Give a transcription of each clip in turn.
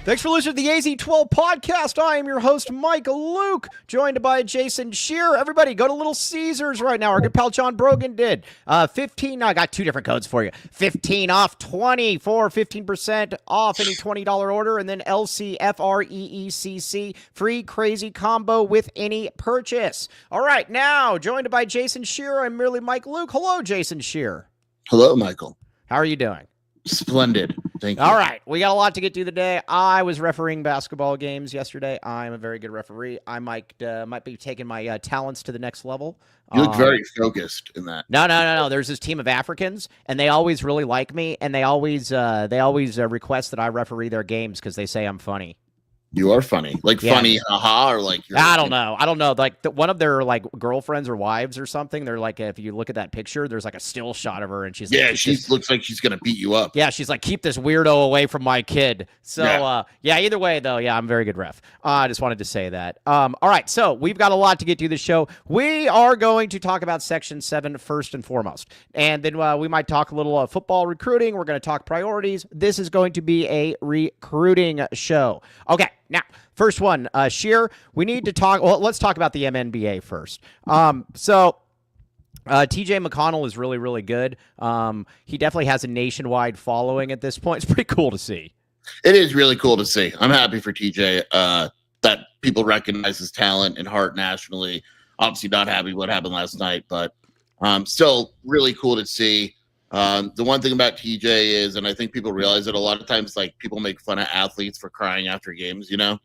Thanks for listening to the AZ12 podcast. I am your host, Mike Luke, joined by Jason Shearer. Everybody, go to Little Caesars right now. Our good pal John Brogan did. 15, I got two different codes for you. 15 off 20 for 15% off any $20 order, and then LCFREECC, free crazy combo with any purchase. All right, now, joined by Jason Shearer, I'm merely Mike Luke. Hello, Jason Shearer. Hello, Michael. How are you doing? Splendid. Thank you. All right. We got a lot to get to today. I was refereeing basketball games yesterday. I'm a very good referee. I might be taking my talents to the next level. You look very focused in that. No. There's this team of Africans, and they always really like me, and they always request that I referee their games because they say I'm funny. You are funny. Like funny, haha, or like I don't know. Like one of their like girlfriends or wives or something. They're like, if you look at that picture, there's like a still shot of her, and she's like, she looks like she's gonna beat you up. Yeah, she's like, keep this weirdo away from my kid. So either way though, I'm a very good ref. I just wanted to say that. All right, so we've got a lot to get to this show. We are going to talk about Section 7 first and foremost, and then we might talk a little football recruiting. We're going to talk priorities. This is going to be a recruiting show. Okay. Now, first one, Shearer, we need to talk. Well, let's talk about the MNBA first. TJ McConnell is really, really good. He definitely has a nationwide following at this point. It's pretty cool to see. It is really cool to see. I'm happy for TJ that people recognize his talent and heart nationally. Obviously, not happy what happened last night, but still really cool to see. The one thing about TJ is, and I think people realize it a lot of times, like people make fun of athletes for crying after games, Yeah.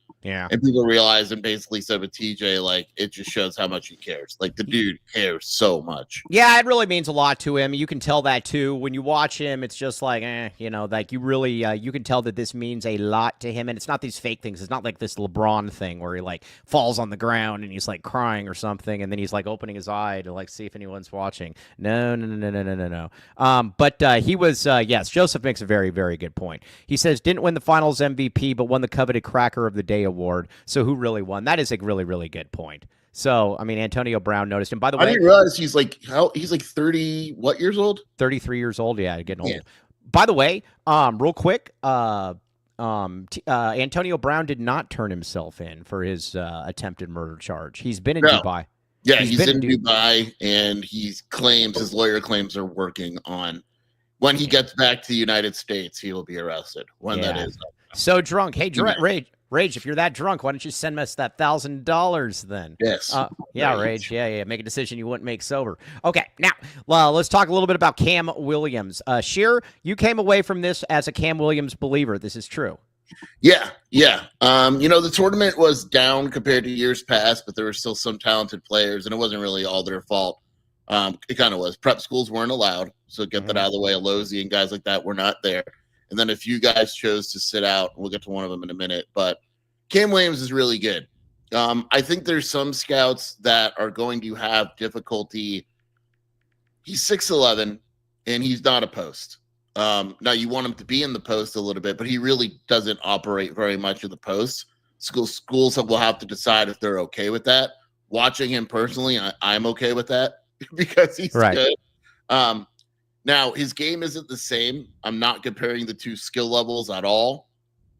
And people realize and basically said with TJ, like, it just shows how much he cares. Like, the dude cares so much. Yeah, it really means a lot to him. You can tell that, too. When you watch him, it's just like, like you really, you can tell that this means a lot to him. And it's not these fake things. It's not like this LeBron thing where he, like, falls on the ground and he's, like, crying or something. And then he's, like, opening his eye to, like, see if anyone's watching. No. But he was, yes, Joseph makes a very, very good point. He says, didn't win the finals MVP, but won the coveted Cracker of the Day award. So who really won? That is a really, really good point. So, I mean, Antonio Brown noticed him. By the way, I didn't realize he's like 30, what years old? 33 years old. Yeah, getting old. By the way, real quick, Antonio Brown did not turn himself in for his attempted murder charge. He's been in Dubai. Yeah, he's in Dubai, and his lawyer claims are working on when he gets back to the United States, he will be arrested. When that is. So drunk. Hey, Rage, if you're that drunk, why don't you send us that $1,000 then? Yes. Rage. Yeah. Make a decision you wouldn't make sober. Okay, now let's talk a little bit about Cam Williams. Shearer, you came away from this as a Cam Williams believer. This is true. Yeah. The tournament was down compared to years past, but there were still some talented players, and it wasn't really all their fault. It kind of was. Prep schools weren't allowed, so get that out of the way. Alozie and guys like that were not there. And then a few guys chose to sit out. We'll get to one of them in a minute. But Cam Williams is really good. I think there's some scouts that are going to have difficulty. He's 6'11", and he's not a post. Now, you want him to be in the post a little bit, but he really doesn't operate very much in the post. Schools will have to decide if they're okay with that. Watching him personally, I'm okay with that because he's good. Now, his game isn't the same. I'm not comparing the two skill levels at all.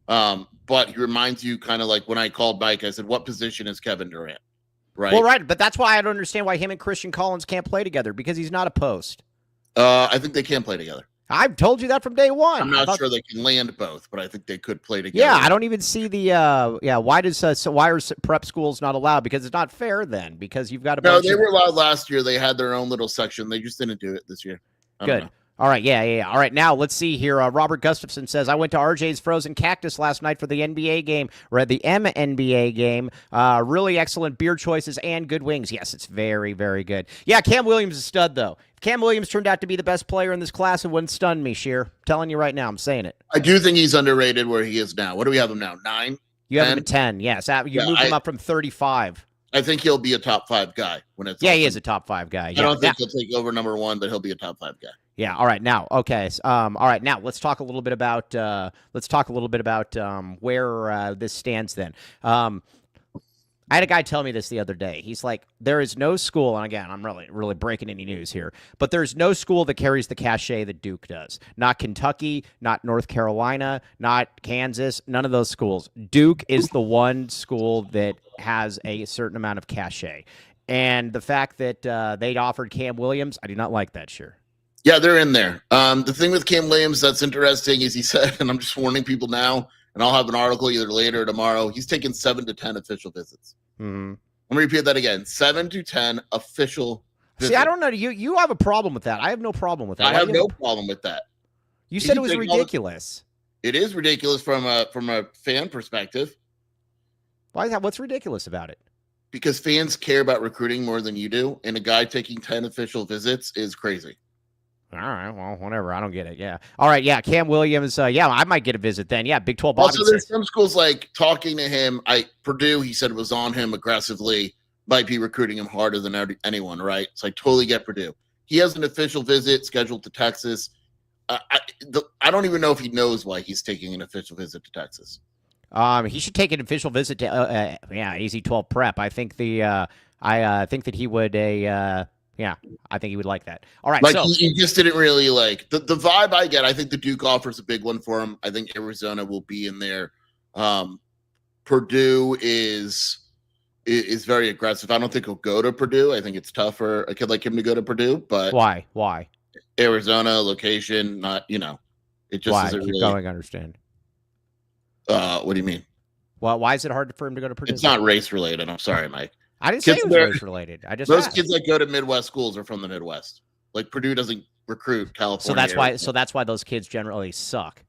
But he reminds you kind of like when I called Mike, I said, what position is Kevin Durant? Right. Well, right. But that's why I don't understand why him and Christian Collins can't play together, because he's not a post. I think they can play together. I've told you that from day one. I'm not sure they can land both, but I think they could play together. Yeah, I don't even see the why are prep schools not allowed? Because it's not fair then, because you've got No, they were allowed last year. They had their own little section. They just didn't do it this year. Good. All right, yeah. All right, now let's see here. Robert Gustafson says, I went to RJ's Frozen Cactus last night for the NBA game, or the MNBA game. Really excellent beer choices and good wings. Yes, it's very, very good. Yeah, Cam Williams is a stud, though. If Cam Williams turned out to be the best player in this class, it wouldn't stun me, Shearer. I'm telling you right now, I'm saying it. I do think he's underrated where he is now. What do we have him now, 9? You have him at 10, yes. You moved him up from 35. I think he'll be a top 5 guy when it's. Yeah, he is a top 5 guy. Yeah. I don't think he'll take over number 1, but he'll be a top 5 guy. Yeah. All right. Now, okay. All right. Now, let's talk a little bit about where this stands. Then, I had a guy tell me this the other day. He's like, there is no school, and again, I'm really breaking any news here, but there's no school that carries the cachet that Duke does. Not Kentucky, not North Carolina, not Kansas, none of those schools. Duke is the one school that has a certain amount of cachet. And the fact that they'd offered Cam Williams, I do not like that, sure. Yeah, they're in there. The thing with Cam Williams that's interesting is he said, and I'm just warning people now, and I'll have an article either later or tomorrow, he's taken 7 to 10 official visits. Mm-hmm. Let me repeat that again. 7 to 10 official visits. See, I don't know. You have a problem with that. I have no problem with that. I have no problem with that. You said it was ridiculous. It is ridiculous from a fan perspective. Why is that? What's ridiculous about it? Because fans care about recruiting more than you do, and a guy taking 10 official visits is crazy. All right, well, whatever. I don't get it. Yeah. All right, yeah. Cam Williams. Yeah, I might get a visit then. Yeah, Big 12. Also, there's some schools like talking to him. Purdue, he said, was on him aggressively. Might be recruiting him harder than anyone, right? So I totally get Purdue. He has an official visit scheduled to Texas. I don't even know if he knows why he's taking an official visit to Texas. He should take an official visit to Easy 12 Prep. I think I think that he would yeah, I think he would like that. All right, like so he just didn't really like the vibe I get. I think the Duke offers a big one for him. I think Arizona will be in there. Purdue is very aggressive. I don't think he'll go to Purdue. I think it's tough for a kid like him to go to Purdue. But why? Arizona location, not it just why? isn't Keep really. going. Understand. What do you mean? Well, why is it hard for him to go to Purdue? It's not race related. I'm sorry, Mike. I didn't say it was race related. I just those asked. kids that go to Midwest schools are from the Midwest. Like Purdue doesn't recruit California. So that's why those kids generally suck,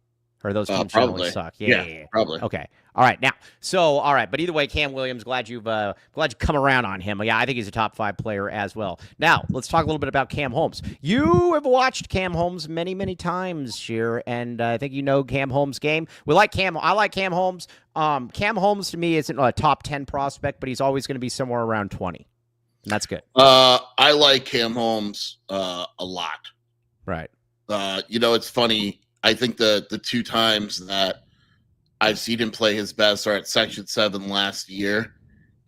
or those teams probably generally suck. Yeah, probably. Okay. All right. Now, all right. But either way, Cam Williams, glad you come around on him. Yeah, I think he's a top 5 player as well. Now, let's talk a little bit about Cam Holmes. You have watched Cam Holmes many, many times here, and I think you know Cam Holmes' game. I like Cam Holmes. Cam Holmes to me isn't a top 10 prospect, but he's always going to be somewhere around 20. And that's good. I like Cam Holmes a lot. Right. It's funny. I think the 2 times that I've seen him play his best are at Section 7 last year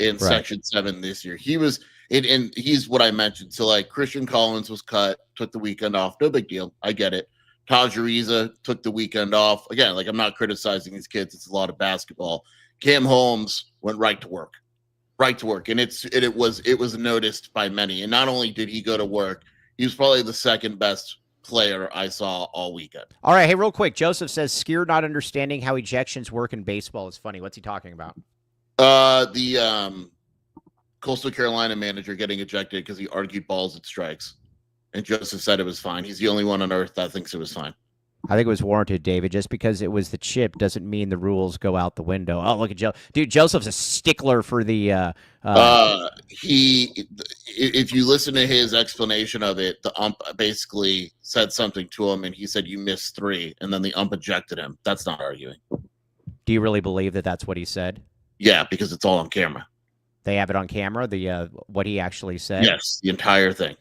and Section 7 this year. He was and he's what I mentioned. So like Christian Collins was cut, took the weekend off. No big deal. I get it. Taj Ariza took the weekend off. Again, like I'm not criticizing these kids. It's a lot of basketball. Cam Holmes went right to work. And it was noticed by many. And not only did he go to work, he was probably the second best player I saw all weekend. All right, hey, real quick. Joseph says Skier not understanding how ejections work in baseball is funny. What's he talking about? The Coastal Carolina manager getting ejected because he argued balls and strikes. And Joseph said it was fine. He's the only one on earth that thinks it was fine. I think it was warranted, David. Just because it was the chip doesn't mean the rules go out the window. Oh, look at Joe. Dude, Joseph's a stickler for the if you listen to his explanation of it, the ump basically said something to him and he said you missed 3 and then the ump ejected him. That's not arguing. Do you really believe that that's what he said? Yeah, because it's all on camera. They have it on camera, the what he actually said? Yes, the entire thing.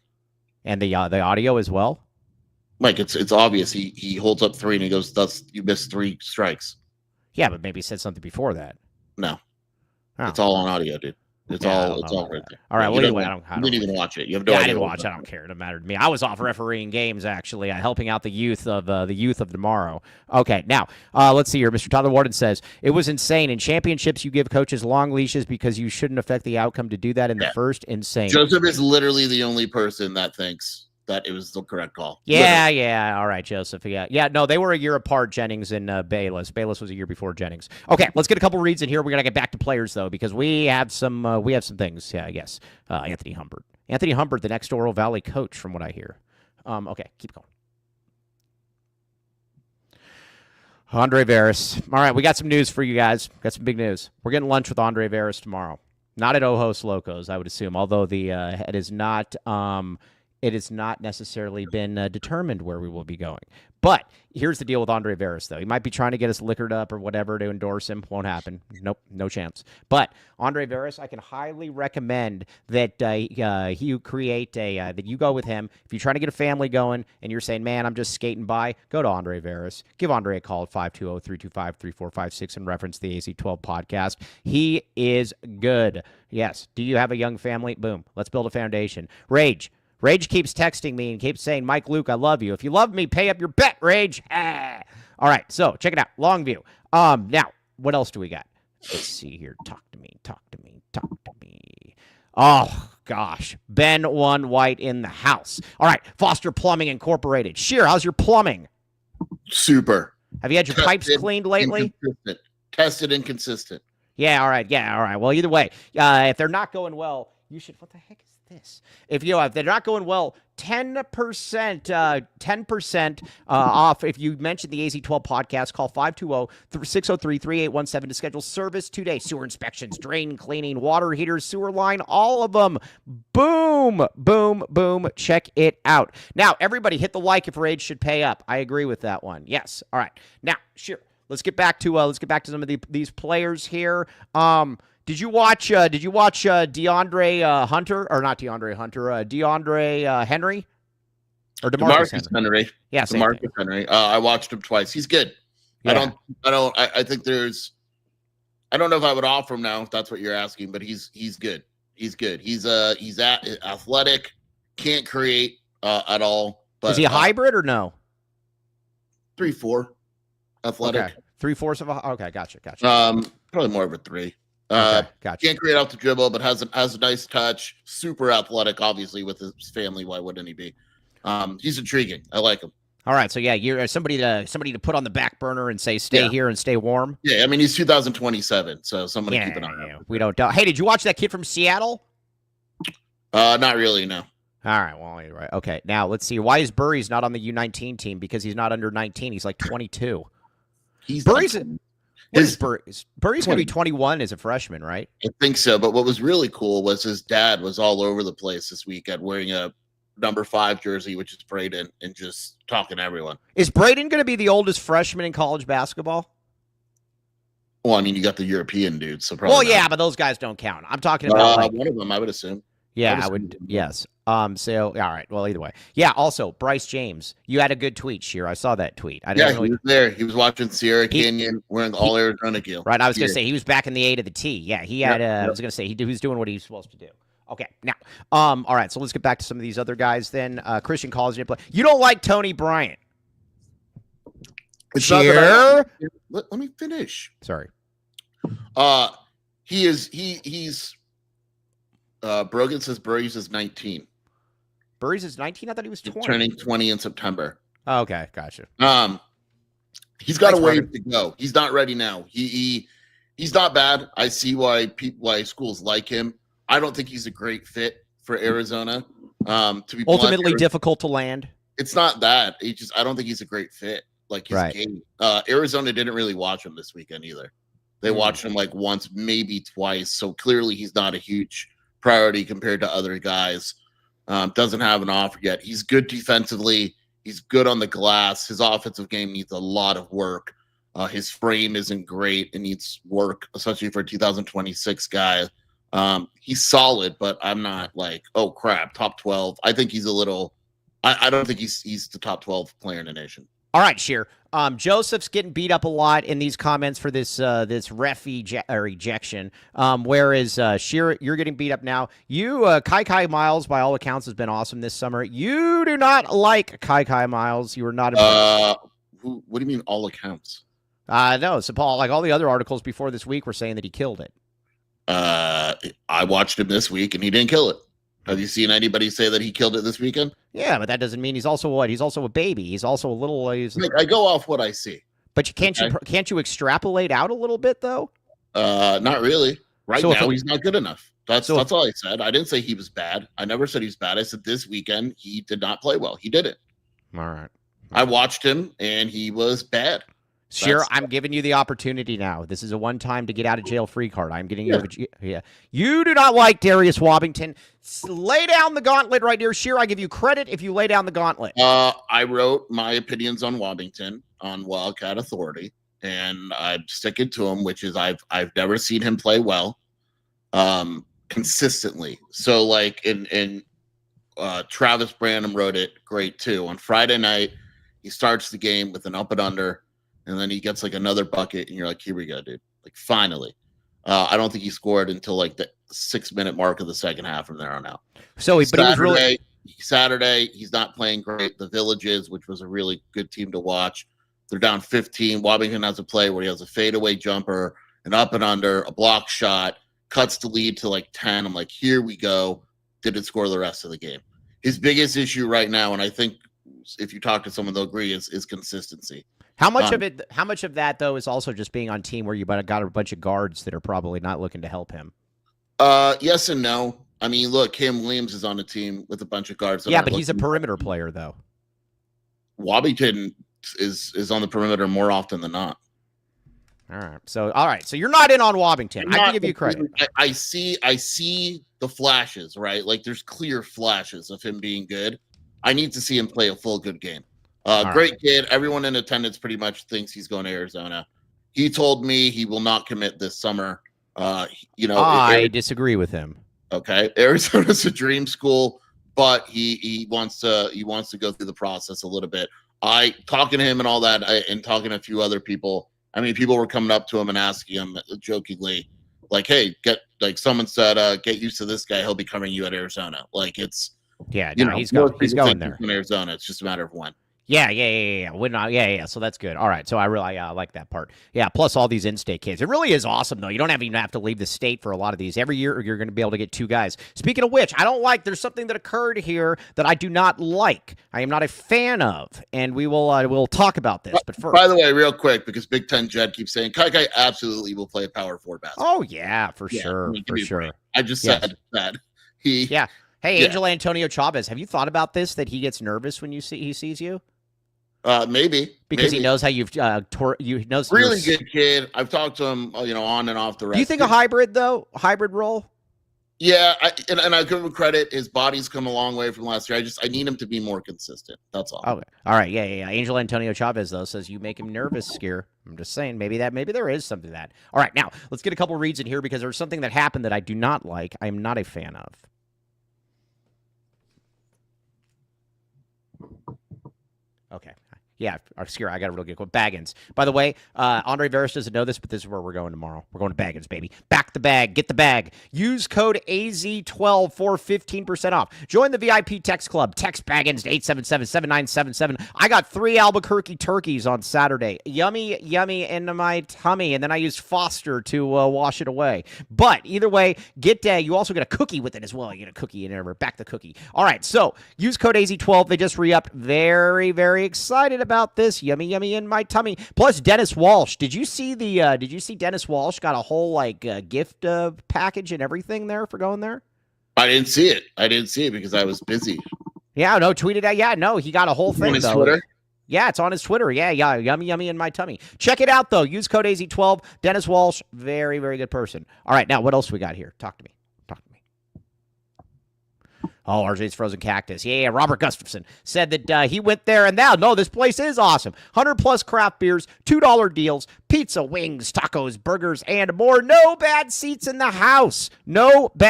And the audio as well? Like it's obvious. He holds up 3 and he goes, you missed 3 strikes. Yeah, but maybe he said something before that. No. Oh. It's all on audio, dude. It's all right there. All right, well, anyway, you didn't even watch it. You have no idea. I didn't watch. I don't care. It mattered to me. I was off refereeing games, actually, helping out the youth of tomorrow. Okay, now let's see here. Mr. Tyler Warden says it was insane. In championships, you give coaches long leashes because you shouldn't affect the outcome to do that in the first. Insane. Joseph is literally the only person that thinks that it was the correct call. Yeah. All right, Joseph. Yeah. No, they were a year apart, Jennings and Bayless. Bayless was a year before Jennings. Okay, let's get a couple reads in here. We're gonna get back to players though, because we have some things. Yeah, I guess. Anthony Humbert, the next Oro Valley coach, from what I hear. Okay, keep going. Andre Veras. All right, we got some news for you guys. Got some big news. We're getting lunch with Andre Veras tomorrow. Not at Ojos Locos, I would assume. Although the it is not. it has not necessarily been determined where we will be going. But here's the deal with Andre Veras, though. He might be trying to get us liquored up or whatever to endorse him. Won't happen. Nope, no chance. But Andre Veras, I can highly recommend that you create that you go with him. If you're trying to get a family going and you're saying, man, I'm just skating by, go to Andre Veras. Give Andre a call at 520-325-3456 and reference the AC12 podcast. He is good. Yes. Do you have a young family? Boom. Let's build a foundation. Rage keeps texting me and keeps saying, Mike Luke, I love you. If you love me, pay up your bet, Rage. Ah. All right, so check it out. Longview. Now, what else do we got? Let's see here. Talk to me. Oh, gosh. Ben One White in the house. All right, Foster Plumbing Incorporated. Sheer, how's your plumbing? Super. Have you had your pipes cleaned lately? Tested and consistent. Yeah, all right. Well, either way, if they're not going well, you should. What the heck is this? If they're not going well, 10% off. If you mention the AZ12 podcast, call 520-603-3817 to schedule service today. Sewer inspections, drain cleaning, water heaters, sewer line, all of them. Boom, boom, boom. Check it out. Now, everybody hit the like if Rage should pay up. I agree with that one. Yes. All right. Now, sure. Let's get back to some of these players here. Did you watch DeAndre Hunter or not DeAndre Hunter? DeAndre Henry or DeMarcus Henry? Yeah, DeMarcus Henry. I watched him twice. He's good. Yeah. I think there's. I don't know if I would offer him now if that's what you're asking, but he's good. He's good. He's athletic, can't create at all. But is he a hybrid or no? 3-4. Athletic. Okay. 3/4 of a. Okay, gotcha. Probably more of a 3. Okay, gotcha. Can't create off the dribble, but has a nice touch. Super athletic, obviously, with his family. Why wouldn't he be? He's intriguing. I like him. All right, so yeah, you're somebody to put on the back burner and say stay here and stay warm. Yeah, I mean he's 2027, so somebody keep an eye on him. We don't doubt. Hey, did you watch that kid from Seattle? Not really, no. All right, well, you're right. Okay, now let's see. Why is Burry's not on the U19 team? Because he's not under 19. He's like 22. Burry's going to be 21 as a freshman, right? I think so. But what was really cool was his dad was all over the place this weekend wearing a number 5 jersey, which is Braden, and just talking to everyone. Is Braden going to be the oldest freshman in college basketball? Well, I mean, you got the European dudes, so probably. Well, yeah, but those guys don't count. I'm talking about one of them, I would assume. Yeah, I would. Yes. So, all right. Well, either way. Yeah. Also, Bryce James, you had a good tweet, Sheer. I saw that tweet. He was there. He was watching Sierra Canyon wearing all Arizona gear. Right. I was going to say he was back in the A to the T. Yeah. He had. I was going to say he was doing what he was supposed to do. Okay. Now, all right. So let's get back to some of these other guys. Then Christian College didn't play. You don't like Tony Bryant. Sheer. Let me finish. Sorry. He's. Brogan says Burry's is 19. Burry's is 19? I thought he was 20. He's turning 20 in September. Oh, okay, gotcha. He's got a way to go. He's not ready now. He's not bad. I see why schools like him. I don't think he's a great fit for Arizona. To be ultimately blunt, difficult to land. It's not that. I don't think he's a great fit. Like his game. Arizona didn't really watch him this weekend either. They watched him like once, maybe twice. So clearly he's not a huge priority compared to other guys. Doesn't have an offer yet. He's good defensively. He's good on the glass. His offensive game needs a lot of work. His frame isn't great. It needs work, especially for a 2026 guy. He's solid, but I'm not like, oh crap, top 12. I think he's a little. I don't think he's the top 12 player in the nation. All right, Sheer. Joseph's getting beat up a lot in these comments for this ref ejection. Whereas Sheer, you're getting beat up now. You, Kai Miles, by all accounts, has been awesome this summer. You do not like Kai Miles. You are not. What do you mean all accounts? No, so Paul, like all the other articles before this week were saying that he killed it. I watched him this week and he didn't kill it. Have you seen anybody say that he killed it this weekend? Yeah, but that doesn't mean he's also what? He's also a baby. He's also a little. I go off what I see. But can't you extrapolate out a little bit though? Not really. Now, he's not good enough. That's all I said. I didn't say he was bad. I never said he was bad. I said this weekend he did not play well. He didn't. All right. I watched him and he was bad. Sure, I'm giving you the opportunity now. This is a one-time to get out of jail free card. I'm getting you. Yeah, you do not like Darius Wobbington. Lay down the gauntlet right here, Sheer. I give you credit if you lay down the gauntlet. I wrote my opinions on Wobbington on Wildcat Authority, and I'm sticking to him, which is I've never seen him play well, consistently. So like in Travis Branham wrote it great too. On Friday night, he starts the game with an up and under. And then he gets like another bucket, and you're like, here we go, dude. Like, finally. I don't think he scored until like the 6-minute mark of the second half from there on out. So, but he was really Saturday, he's not playing great. The Villages, which was a really good team to watch, they're down 15. Wobbington has a play where he has a fadeaway jumper, an up and under, a block shot, cuts the lead to like 10. I'm like, here we go. Didn't score the rest of the game. His biggest issue right now, and I think if you talk to someone, they'll agree, is consistency. How much of it? How much of that though is also just being on team where you got a bunch of guards that are probably not looking to help him? Yes and no. I mean, look, Cam Williams is on the team with a bunch of guards. Yeah, but he's a perimeter player though. Wobbington is on the perimeter more often than not. All right. So you're not in on Wobbington. I can give you credit. I see the flashes, right? Like there's clear flashes of him being good. I need to see him play a full good game. Great kid. Everyone in attendance pretty much thinks he's going to Arizona. He told me he will not commit this summer. I disagree with him. Okay, Arizona's a dream school, but he wants to go through the process a little bit. Talking to him and all that, and talking to a few other people. I mean, people were coming up to him and asking him jokingly, like, "Hey, someone said, get used to this guy. He'll be covering you at Arizona." Like it's he's going there in Arizona. It's just a matter of when. Yeah. So that's good. All right. So I really like that part. Yeah. Plus all these in-state kids. It really is awesome, though. You don't even have to leave the state for a lot of these. Every year you're going to be able to get 2 guys. Speaking of which, there's something that occurred here that I do not like. I am not a fan of, and we'll talk about this. But first, by the way, real quick, because Big Ten Jed keeps saying Kai absolutely will play power forward basketball. Oh yeah, for sure. I just said that Yeah. Hey, Angel Antonio Chavez, have you thought about this? That he gets nervous when he sees you? Maybe he knows how you've knows really good kid. I've talked to him, on and off the rest. Do you think a hybrid role? Yeah, and I give him credit. His body's come a long way from last year. I need him to be more consistent. That's all. Okay, all right, yeah. Angel Antonio Chavez though says you make him nervous, Skier. I'm just saying maybe there is something to that. All right, now let's get a couple reads in here because there's something that happened that I do not like. I am not a fan of. Okay. Yeah, Skier, I got a real good quote. Baggins. By the way, Andre Veras doesn't know this, but this is where we're going tomorrow. We're going to Baggins, baby. Back the bag. Get the bag. Use code AZ12 for 15% off. Join the VIP text club. Text Baggins to 877-7977. I got 3 Albuquerque turkeys on Saturday. Yummy into my tummy. And then I used Foster to wash it away. But either way, you also get a cookie with it as well. You get a cookie and back the cookie. All right, so use code AZ12. They just re-upped. Very, very excited about this. Yummy in my tummy. Plus Dennis Walsh. Did you see Dennis Walsh got a whole gift package and everything there for going there? I didn't see it because I was busy. Yeah, no, tweeted out. Yeah, no, he got a whole thing on his though. Twitter? Yeah, it's on his Twitter. Yeah, yummy in my tummy. Check it out though. Use code AZ12. Dennis Walsh, very, very good person. All right, now what else we got here? Talk to me. Oh, RJ's Frozen Cactus. Yeah, Robert Gustafson said that he went there, and this place is awesome. 100+ craft beers, $2 deals, pizza, wings, tacos, burgers, and more. No bad seats in the house. Yeah,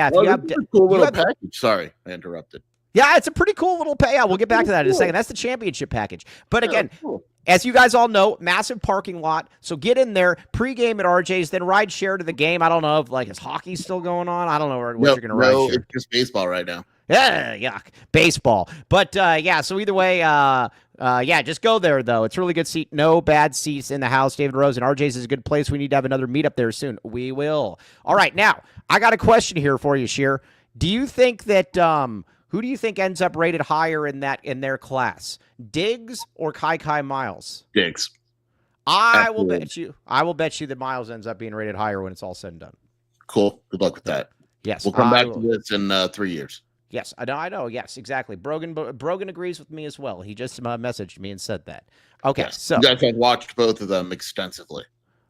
cool little package. Sorry, I interrupted. Yeah, it's a pretty cool little payout. We'll get back to that in a second. That's the championship package. But again, as you guys all know, massive parking lot. So get in there, pregame at RJ's, then ride share to the game. I don't know if is hockey still going on. I don't know what you're going to ride share. It's just baseball right now. Yeah, yuck. Baseball. But so either way, just go there though. It's a really good seat. No bad seats in the house. David Rose and RJ's is a good place. We need to have another meetup there soon. We will. All right, now I got a question here for you, Sheer. Do you think that who do you think ends up rated higher in their class? Diggs or Kai Miles? Diggs. I will bet you that Miles ends up being rated higher when it's all said and done. Cool. Good luck with that. Yes. We'll come back to this in 3 years. Yes, I know. I know. Yes, exactly. Brogan agrees with me as well. He just messaged me and said that. Okay, Yes. so You guys have watched both of them extensively.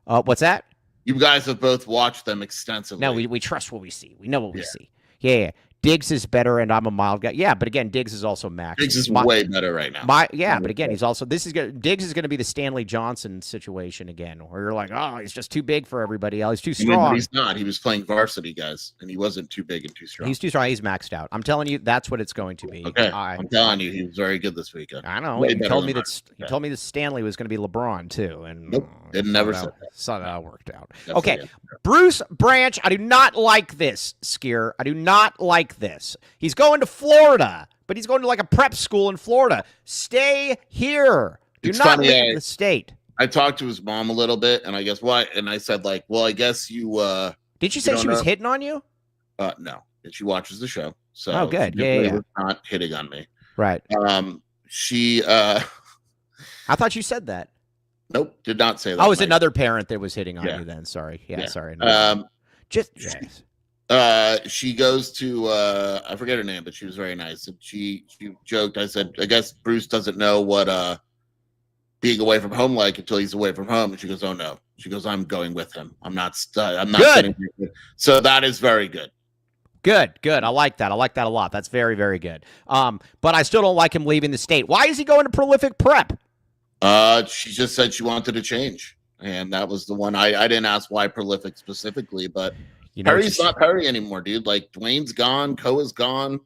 what's that? You guys have both watched them extensively. No, we trust what we see. We know what we see. Yeah. Diggs is better, and I'm a mild guy. Yeah, but again, Diggs is also max. Diggs is way better right now. But again, he's also Diggs is going to be the Stanley Johnson situation again, where you're like, oh, he's just too big for everybody else. He's too strong. He's not. He was playing varsity, guys, and he wasn't too big and too strong. He's too strong. He's maxed out. I'm telling you, that's what it's going to be. Okay, I'm telling you, he was very good this weekend. I know. He told me that Stanley was going to be LeBron too, and nope, it never said that. So that worked out. Okay, Bruce Branch. I do not like this, Skier. I do not like this. He's going to Florida, but he's going to like a prep school in Florida. Stay here. Do not leave the state. I talked to his mom a little bit, and I guess what? And I said, like, well, I guess you. Did she say she was hitting on you? No, and she watches the show. So oh, good. Yeah. Not hitting on me. Right. She. I thought you said that. Nope, did not say that. Oh, it was another parent that was hitting on you then. Sorry. Yeah. Sorry. No. She goes to I forget her name, but she was very nice. And she joked. I said, I guess Bruce doesn't know what being away from home like until he's away from home. And she goes, oh no. She goes, I'm going with him. I'm not good. So that is very good. Good. I like that. I like that a lot. That's very, very good. But I still don't like him leaving the state. Why is he going to Prolific Prep? She just said she wanted to change. And that was the one. I didn't ask why Prolific specifically, but Perry's not Perry anymore, dude. Like Dwayne's gone, Koa's gone.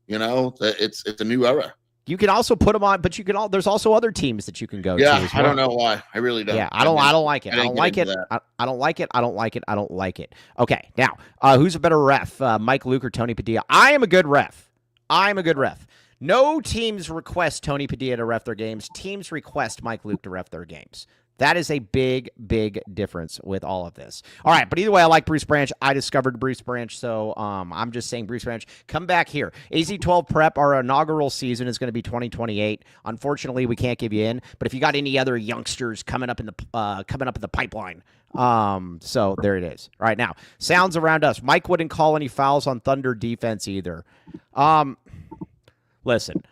You know, it's a new era. You can also put them on, but there's also other teams that you can go to. Yeah, I don't know why. I really don't. Yeah, I don't like it. I don't like it. I don't like it. I don't like it. I don't like it. Okay, now, who's a better ref, Mike Luke or Tony Padilla? I am a good ref. No teams request Tony Padilla to ref their games. Teams request Mike Luke to ref their games. That is a big, big difference with all of this. All right, but either way, I like Bruce Branch. I discovered Bruce Branch, so I'm just saying, Bruce Branch, come back here. AZ12 Prep, our inaugural season is going to be 2028. Unfortunately, we can't give you in, but if you got any other youngsters coming up in the pipeline, so there it is. All right, now, sounds around us. Mike wouldn't call any fouls on Thunder defense either. Listen,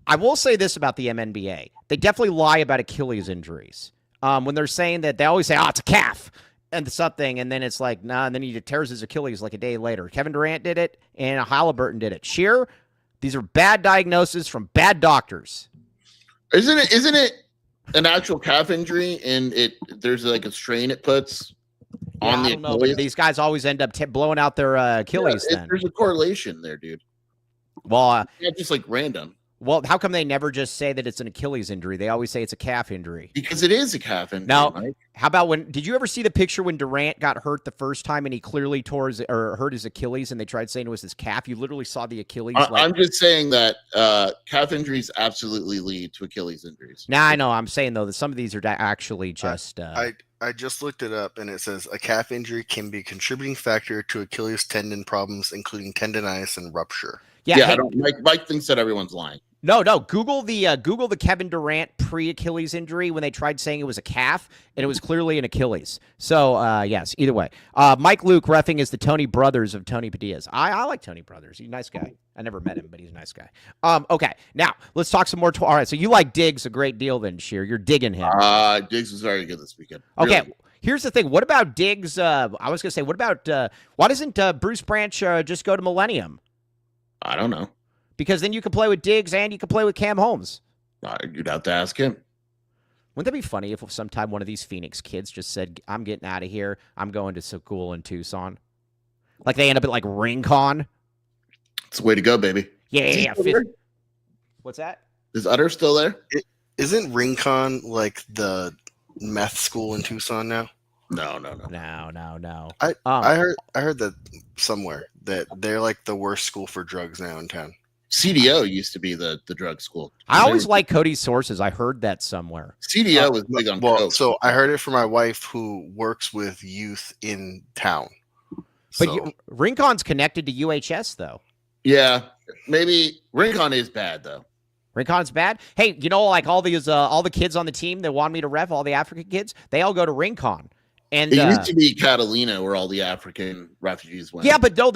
I will say this about the MNBA. They definitely lie about Achilles injuries. When they're saying that, they always say, it's a calf and something, and then it's like, nah, and then he tears his Achilles like a day later. Kevin Durant did it, and Halliburton did it. Sheer, these are bad diagnoses from bad doctors. Isn't it an actual calf injury, and there's like a strain it puts on the Achilles? These guys always end up blowing out their Achilles then. There's a correlation there, dude. Well, it's not just like random. Well, how come they never just say that it's an Achilles injury? They always say it's a calf injury. Because it is a calf injury. Now, Mike. How about did you ever see the picture when Durant got hurt the first time and he clearly hurt his Achilles and they tried saying it was his calf? You literally saw the Achilles. I'm just saying that calf injuries absolutely lead to Achilles injuries. Nah, I know. I'm saying, though, that some of these are actually just... I just looked it up, and it says a calf injury can be a contributing factor to Achilles tendon problems, including tendonitis and rupture. Yeah, Mike thinks that everyone's lying. No. Google the Kevin Durant pre-Achilles injury when they tried saying it was a calf, and it was clearly an Achilles. So, yes, either way. Mike Luke reffing is the Tony Brothers of Tony Padilla's. I like Tony Brothers. He's a nice guy. I never met him, but he's a nice guy. Okay, now, let's talk some more. All right, so you like Diggs a great deal then, Sheer. You're digging him. Diggs was very good this weekend. Okay, really. Here's the thing. What about Diggs? I was going to say, what about why doesn't Bruce Branch just go to Millennium? I don't know. Because then you can play with Diggs and you can play with Cam Holmes. You'd have to ask him. Wouldn't that be funny if sometime one of these Phoenix kids just said, I'm getting out of here. I'm going to school in Tucson. Like they end up at like Rincon. It's the way to go, baby. Yeah. What's that? Is Utter still there? Isn't Rincon like the meth school in Tucson now? No. I heard that somewhere that they're like the worst school for drugs now in town. CDO used to be the drug school. I always like Cody's sources. I heard that somewhere. CDO was big on coke. So I heard it from my wife who works with youth in town. But Rincon's connected to UHS though. Yeah, maybe Rincon is bad though. Rincon's bad. Hey, like all the kids on the team that want me to ref, all the African kids, they all go to Rincon. And It used to be Catalina where all the African refugees went. yeah, but no,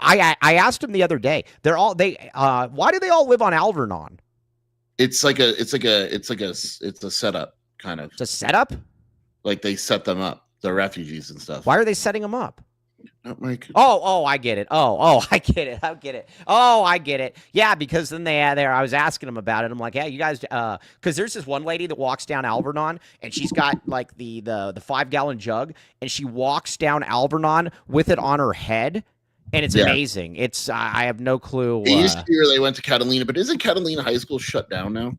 I asked him the other day. Why do they all live on Alvernon? It's a setup kind of. It's a setup? Like they set them up, the refugees and stuff. Why are they setting them up? Not Mike. Oh, I get it. I get it. I get it. Yeah, because then I was asking them about it. I'm like, yeah, you guys, because there's this one lady that walks down Alvernon, and she's got like the 5-gallon jug, and she walks down Alvernon with it on her head, and it's amazing. It's I have no clue. It used to be where they went to Catalina, but isn't Catalina High School shut down now?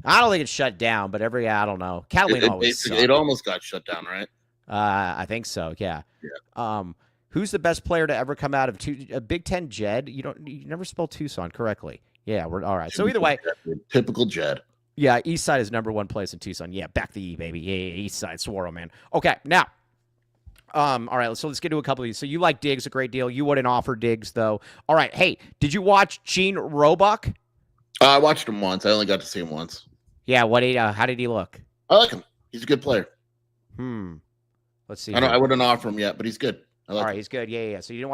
I don't think it's shut down, but I don't know. Catalina always sucked. It almost got shut down, right? I think so. Yeah. Who's the best player to ever come out of Big Ten? Jed? You never spelled Tucson correctly. Yeah, we're all right. So either way, typical Jed. Yeah, East Side is number one place in Tucson. Yeah, back the E, baby. Yeah, East Side, Saguaro, man. Okay, now, all right. So let's get to a couple of these. So you like Diggs a great deal. You wouldn't offer Diggs though. All right. Hey, did you watch Gene Roebuck? I watched him once. I only got to see him once. Yeah. How did he look? I like him. He's a good player. Let's see. I wouldn't offer him yet, but he's good. All right, he's good. Yeah. So you didn't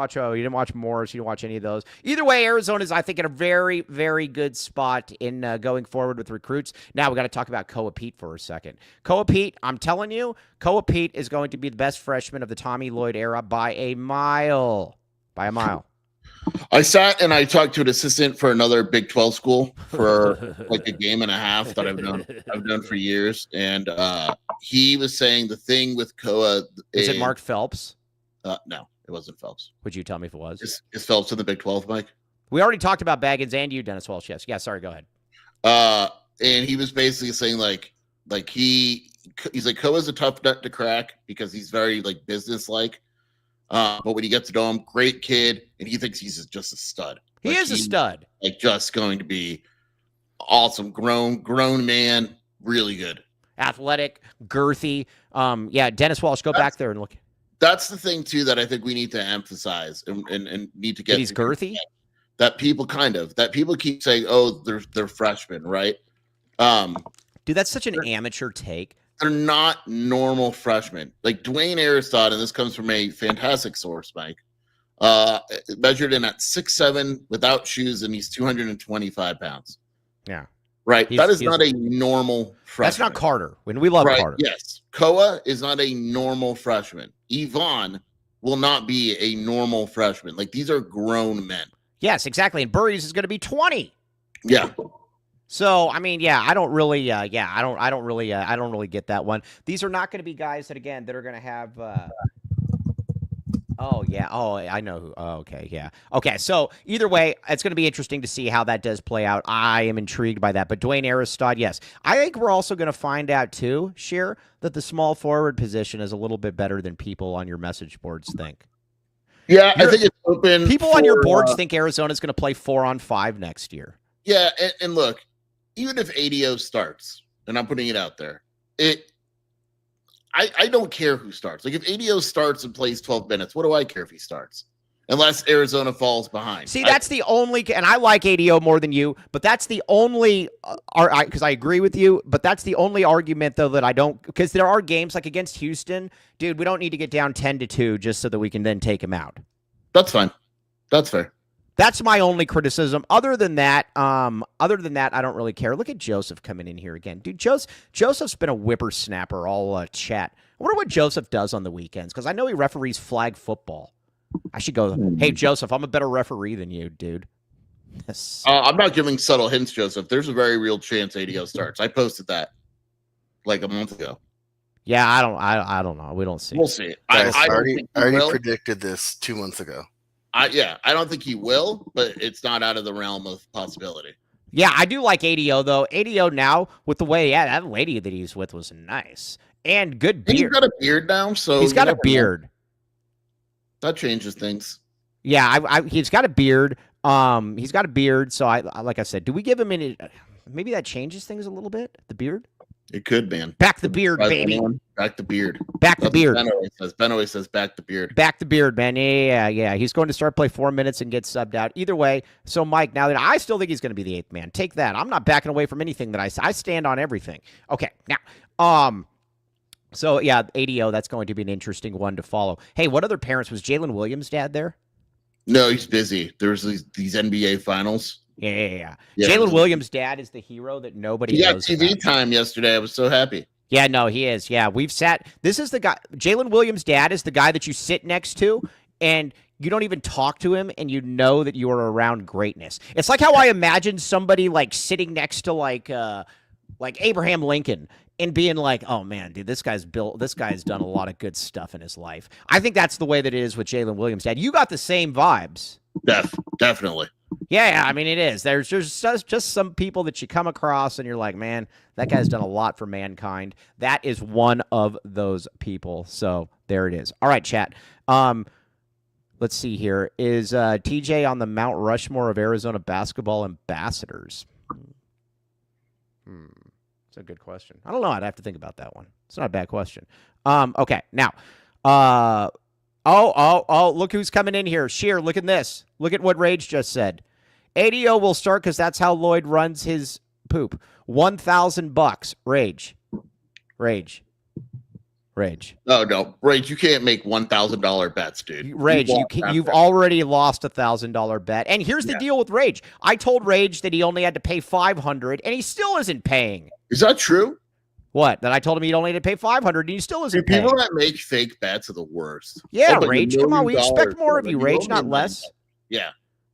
watch Morris, you didn't watch any of those. Either way, Arizona's, I think, in a very, very good spot in going forward with recruits. Now we got to talk about Koa Pete for a second. Koa Pete, I'm telling you, Koa Pete is going to be the best freshman of the Tommy Lloyd era by a mile. By a mile. I sat and I talked to an assistant for another Big 12 school for like a game and a half that I've known for years, and he was saying the thing with Koa is it Mark Phelps? No, it wasn't Phelps. Would you tell me if it was? Is Phelps in the Big 12, Mike? We already talked about Baggins and you, Dennis Walsh. Yes. Yeah, sorry, go ahead. And he was basically saying like he's like, Koa's a tough nut to crack because he's very like business-like. But when you get to know him, great kid, and he thinks he's just a stud. He is a stud. Like just going to be awesome. Grown man, really good. Athletic, girthy. Yeah, Dennis Walsh, go back there and look. That's the thing too that I think we need to emphasize and need to get. He's girthy. That people keep saying, "Oh, they're freshmen," right? Dude, that's such an amateur take. They're not normal freshmen. Like Dwayne Aristotle, and this comes from a fantastic source, Mike. Measured in at 6'7" without shoes, and he's 225 pounds. Yeah. Right. That is not a normal freshman. That's not Carter. When we love Carter. Yes. Koa is not a normal freshman. Yvonne will not be a normal freshman. Like these are grown men. Yes, exactly. And Burries is going to be 20. Yeah. So, I mean, yeah, I don't really get that one. These are not going to be guys that are going to have, oh, yeah. Oh, I know who. Oh, okay. Yeah. Okay. So either way, it's going to be interesting to see how that does play out. I am intrigued by that. But Dwayne Aristotle, yes. I think we're also going to find out too, Sheer, that the small forward position is a little bit better than people on your message boards think. Yeah, I think it's open. People on your boards think Arizona's going to play 4-on-5 next year. Yeah. And look, even if ADO starts, and I'm putting it out there, I don't care who starts. Like if ADO starts and plays 12 minutes, what do I care if he starts? Unless Arizona falls behind. See, that's the only, and I like ADO more than you, but that's the only, because I agree with you, but that's the only argument though that I don't, because there are games like against Houston, dude, we don't need to get down 10-2 just so that we can then take him out. That's fine. That's fair. That's my only criticism. Other than that, I don't really care. Look at Joseph coming in here again. Dude, Joseph's been a whippersnapper all chat. I wonder what Joseph does on the weekends, because I know he referees flag football. I should go, hey, Joseph, I'm a better referee than you, dude. Yes. I'm not giving subtle hints, Joseph. There's a very real chance ADO starts. I posted that like a month ago. Yeah, I don't know. We don't see. We'll see. I already predicted this 2 months ago. I don't think he will, but it's not out of the realm of possibility. Yeah, I do like ADO, though. ADO now, with the way, that lady that he's with was nice. And good beard. And he's got a beard now, so... He's got a beard. Know. That changes things. Yeah, he's got a beard. He's got a beard, so like I said, do we give him any... Maybe that changes things a little bit, the beard? It could, man. Back the beard, baby. Back the beard. Back the beard. Ben always says back the beard. Back the beard, man. Yeah. He's going to start play 4 minutes and get subbed out. Either way, so Mike, now that I still think he's going to be the 8th man. Take that. I'm not backing away from anything that I stand on everything. Okay, now, So, yeah, ADO, that's going to be an interesting one to follow. Hey, what other parents? Was Jalen Williams' dad there? No, he's busy. There's these NBA finals. Yeah. Jalen Williams' dad is the hero that nobody knows. He got TV about. time yesterday. I was so happy. Yeah, no, he is. Yeah, this is the guy. Jalen Williams' dad is the guy that you sit next to, and you don't even talk to him, and you know that you are around greatness. It's like how I imagine somebody like sitting next to like Abraham Lincoln and being like, oh man, dude, this guy's done a lot of good stuff in his life. I think that's the way that it is with Jalen Williams' dad. You got the same vibes. Definitely. Yeah, I mean, it is. There's just some people that you come across and you're like, man, that guy's done a lot for mankind. That is one of those people. So there it is. All right, chat. Let's see here. Is TJ on the Mount Rushmore of Arizona basketball ambassadors? It's a good question. I don't know. I'd have to think about that one. It's not a bad question. Okay, now, look who's coming in here. Sheer, look at this. Look at what Rage just said. ADO will start because that's how Lloyd runs his poop. $1,000. Rage. No. Rage, you can't make $1,000 bets, dude. Rage, you've already lost $1,000 bet. And here's the deal with Rage. I told Rage that he only had to pay $500, and he still isn't paying. Is that true? What? That I told him he'd only had to pay $500, and he still isn't paying. People that make fake bets are the worst. Yeah, Rage. Come on, we expect more of you, Rage, not less. Yeah.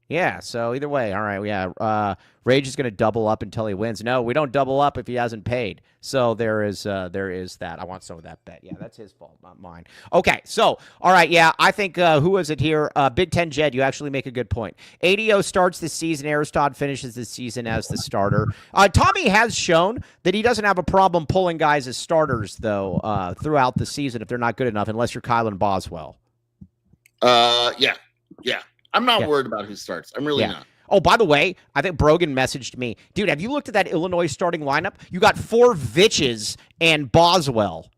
Yeah, so either way, all right, yeah. Rage is going to double up until he wins. No, we don't double up if he hasn't paid. So there is that. I want some of that bet. Yeah, that's his fault, not mine. Okay, so, all right, yeah, I think, who is it here? Big Ten Jed, you actually make a good point. ADO starts this season. Aristod finishes this season as the starter. Tommy has shown that he doesn't have a problem pulling guys as starters, though, throughout the season if they're not good enough, unless you're Kylan Boswell. Yeah. I'm not worried about who starts. I'm really not. Oh, by the way, I think Brogan messaged me. Dude, have you looked at that Illinois starting lineup? You got 4 Vitches and Boswell.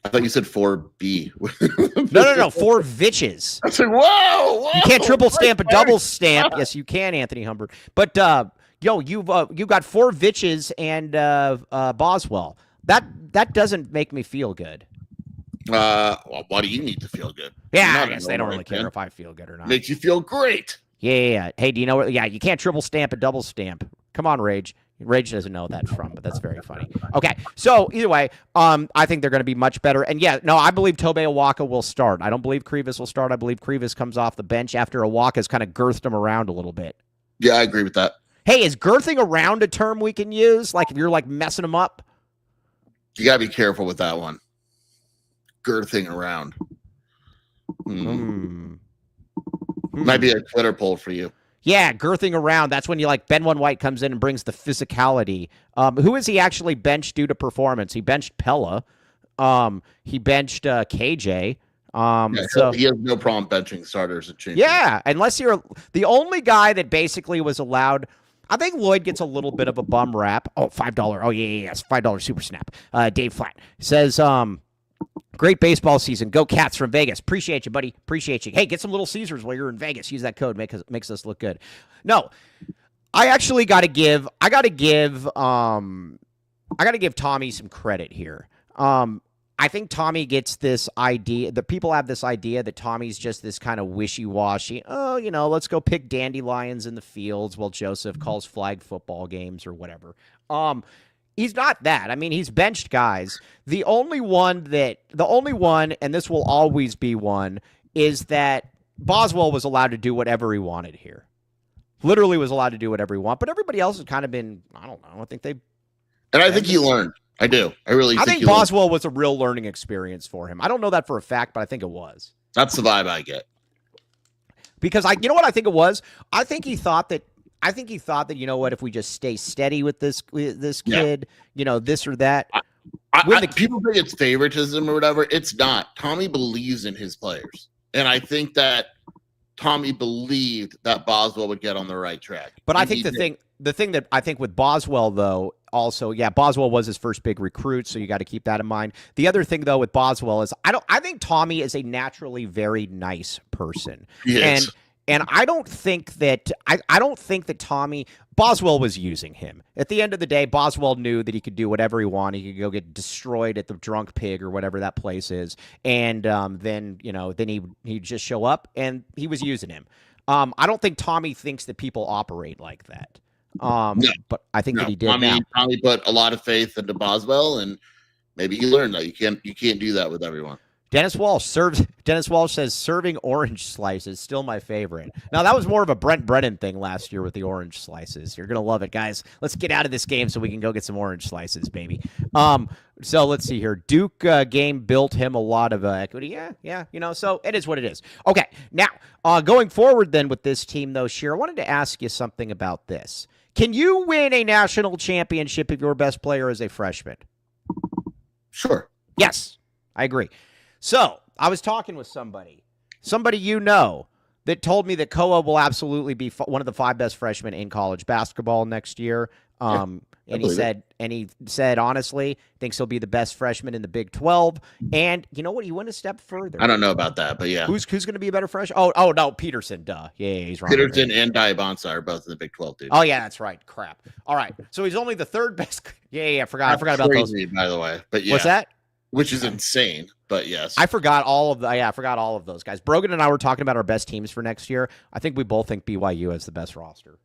I thought you said 4B. No, 4 Vitches. I said, whoa. You can't triple stamp a double stamp. Yes, you can, Anthony Humbert. But, you've got 4 Vitches and Boswell. That doesn't make me feel good. Well, why do you need to feel good? Yeah, I guess they don't really care if I feel good or not. Makes you feel great. Yeah. Hey, do you know what? Yeah, you can't triple stamp a double stamp. Come on, Rage. Rage doesn't know that from, but that's very funny. Okay, so either way, I think they're going to be much better. And yeah, no, I believe Tobe Awaka will start. I don't believe Krivas will start. I believe Krivas comes off the bench after Awaka's kind of girthed him around a little bit. Yeah, I agree with that. Hey, is girthing around a term we can use? Like if you're like messing them up? You got to be careful with that one. Girthing around. Might be a Twitter poll for you. Yeah, girthing around. That's when you like Ben One White comes in and brings the physicality. Who is he actually benched due to performance? He benched Pella. He benched KJ. So he has no problem benching starters at change. Yeah, unless you're the only guy that basically was allowed. I think Lloyd gets a little bit of a bum rap. Oh, $5. Oh, yes, $5 super snap. Dave Flat says, great baseball season. Go Cats from Vegas. Appreciate you, buddy. Appreciate you. Hey, get some Little Caesars while you're in Vegas. Use that code. Makes us look good. No, I actually got to give Tommy some credit here. I think Tommy gets this idea. The people have this idea that Tommy's just this kind of wishy-washy. Oh, let's go pick dandelions in the fields while Joseph calls flag football games or whatever. He's not that. I mean, he's benched guys. The only one, and this will always be one, is that Boswell was allowed to do whatever he wanted here. Literally was allowed to do whatever he wanted. But everybody else has kind of been, I don't know. I think they. And I think he learned. I do. I think Boswell was a real learning experience for him. I don't know that for a fact, but I think it was. That's the vibe I get. Because you know what I think it was? I think he thought that, you know what, if we just stay steady with this kid, this or that. People think it's favoritism or whatever. It's not. Tommy believes in his players. And I think that Tommy believed that Boswell would get on the right track. But I think the thing that I think with Boswell, though, also, yeah, Boswell was his first big recruit, so you got to keep that in mind. The other thing, though, with Boswell is I think Tommy is a naturally very nice person. Yes. And I don't think that Tommy Boswell was using him. At the end of the day, Boswell knew that he could do whatever he wanted. He could go get destroyed at the Drunk Pig or whatever that place is, and then he'd just show up, and he was using him. I don't think Tommy thinks that people operate like that. No, but I think that he did. Tommy put a lot of faith into Boswell, and maybe he learned that you can't do that with everyone. Dennis Walsh says serving orange slices still my favorite. Now that was more of a Brent Brennan thing last year with the orange slices. You're gonna love it, guys. Let's get out of this game so we can go get some orange slices, baby. So let's see here. Duke game built him a lot of equity. Yeah. So it is what it is. Okay, now going forward then with this team though, Sheer, I wanted to ask you something about this. Can you win a national championship if your best player is a freshman? Sure. Yes, I agree. So I was talking with somebody that told me that Koa will absolutely be one of the 5 best freshmen in college basketball next year. And he said honestly thinks he'll be the best freshman in the Big 12. And you know what? He went a step further. I don't know about that, but yeah. Who's going to be a better freshman? Oh no, Peterson. Duh. Yeah, he's wrong. Peterson and Diabonsa are both in the Big 12, dude. Oh yeah, that's right. Crap. All right. So he's only the 3rd best. Yeah. I forgot about those. By the way, but yeah. What's that? Which is insane, but yes. I forgot all of those guys. Brogan and I were talking about our best teams for next year. I think we both think BYU has the best roster.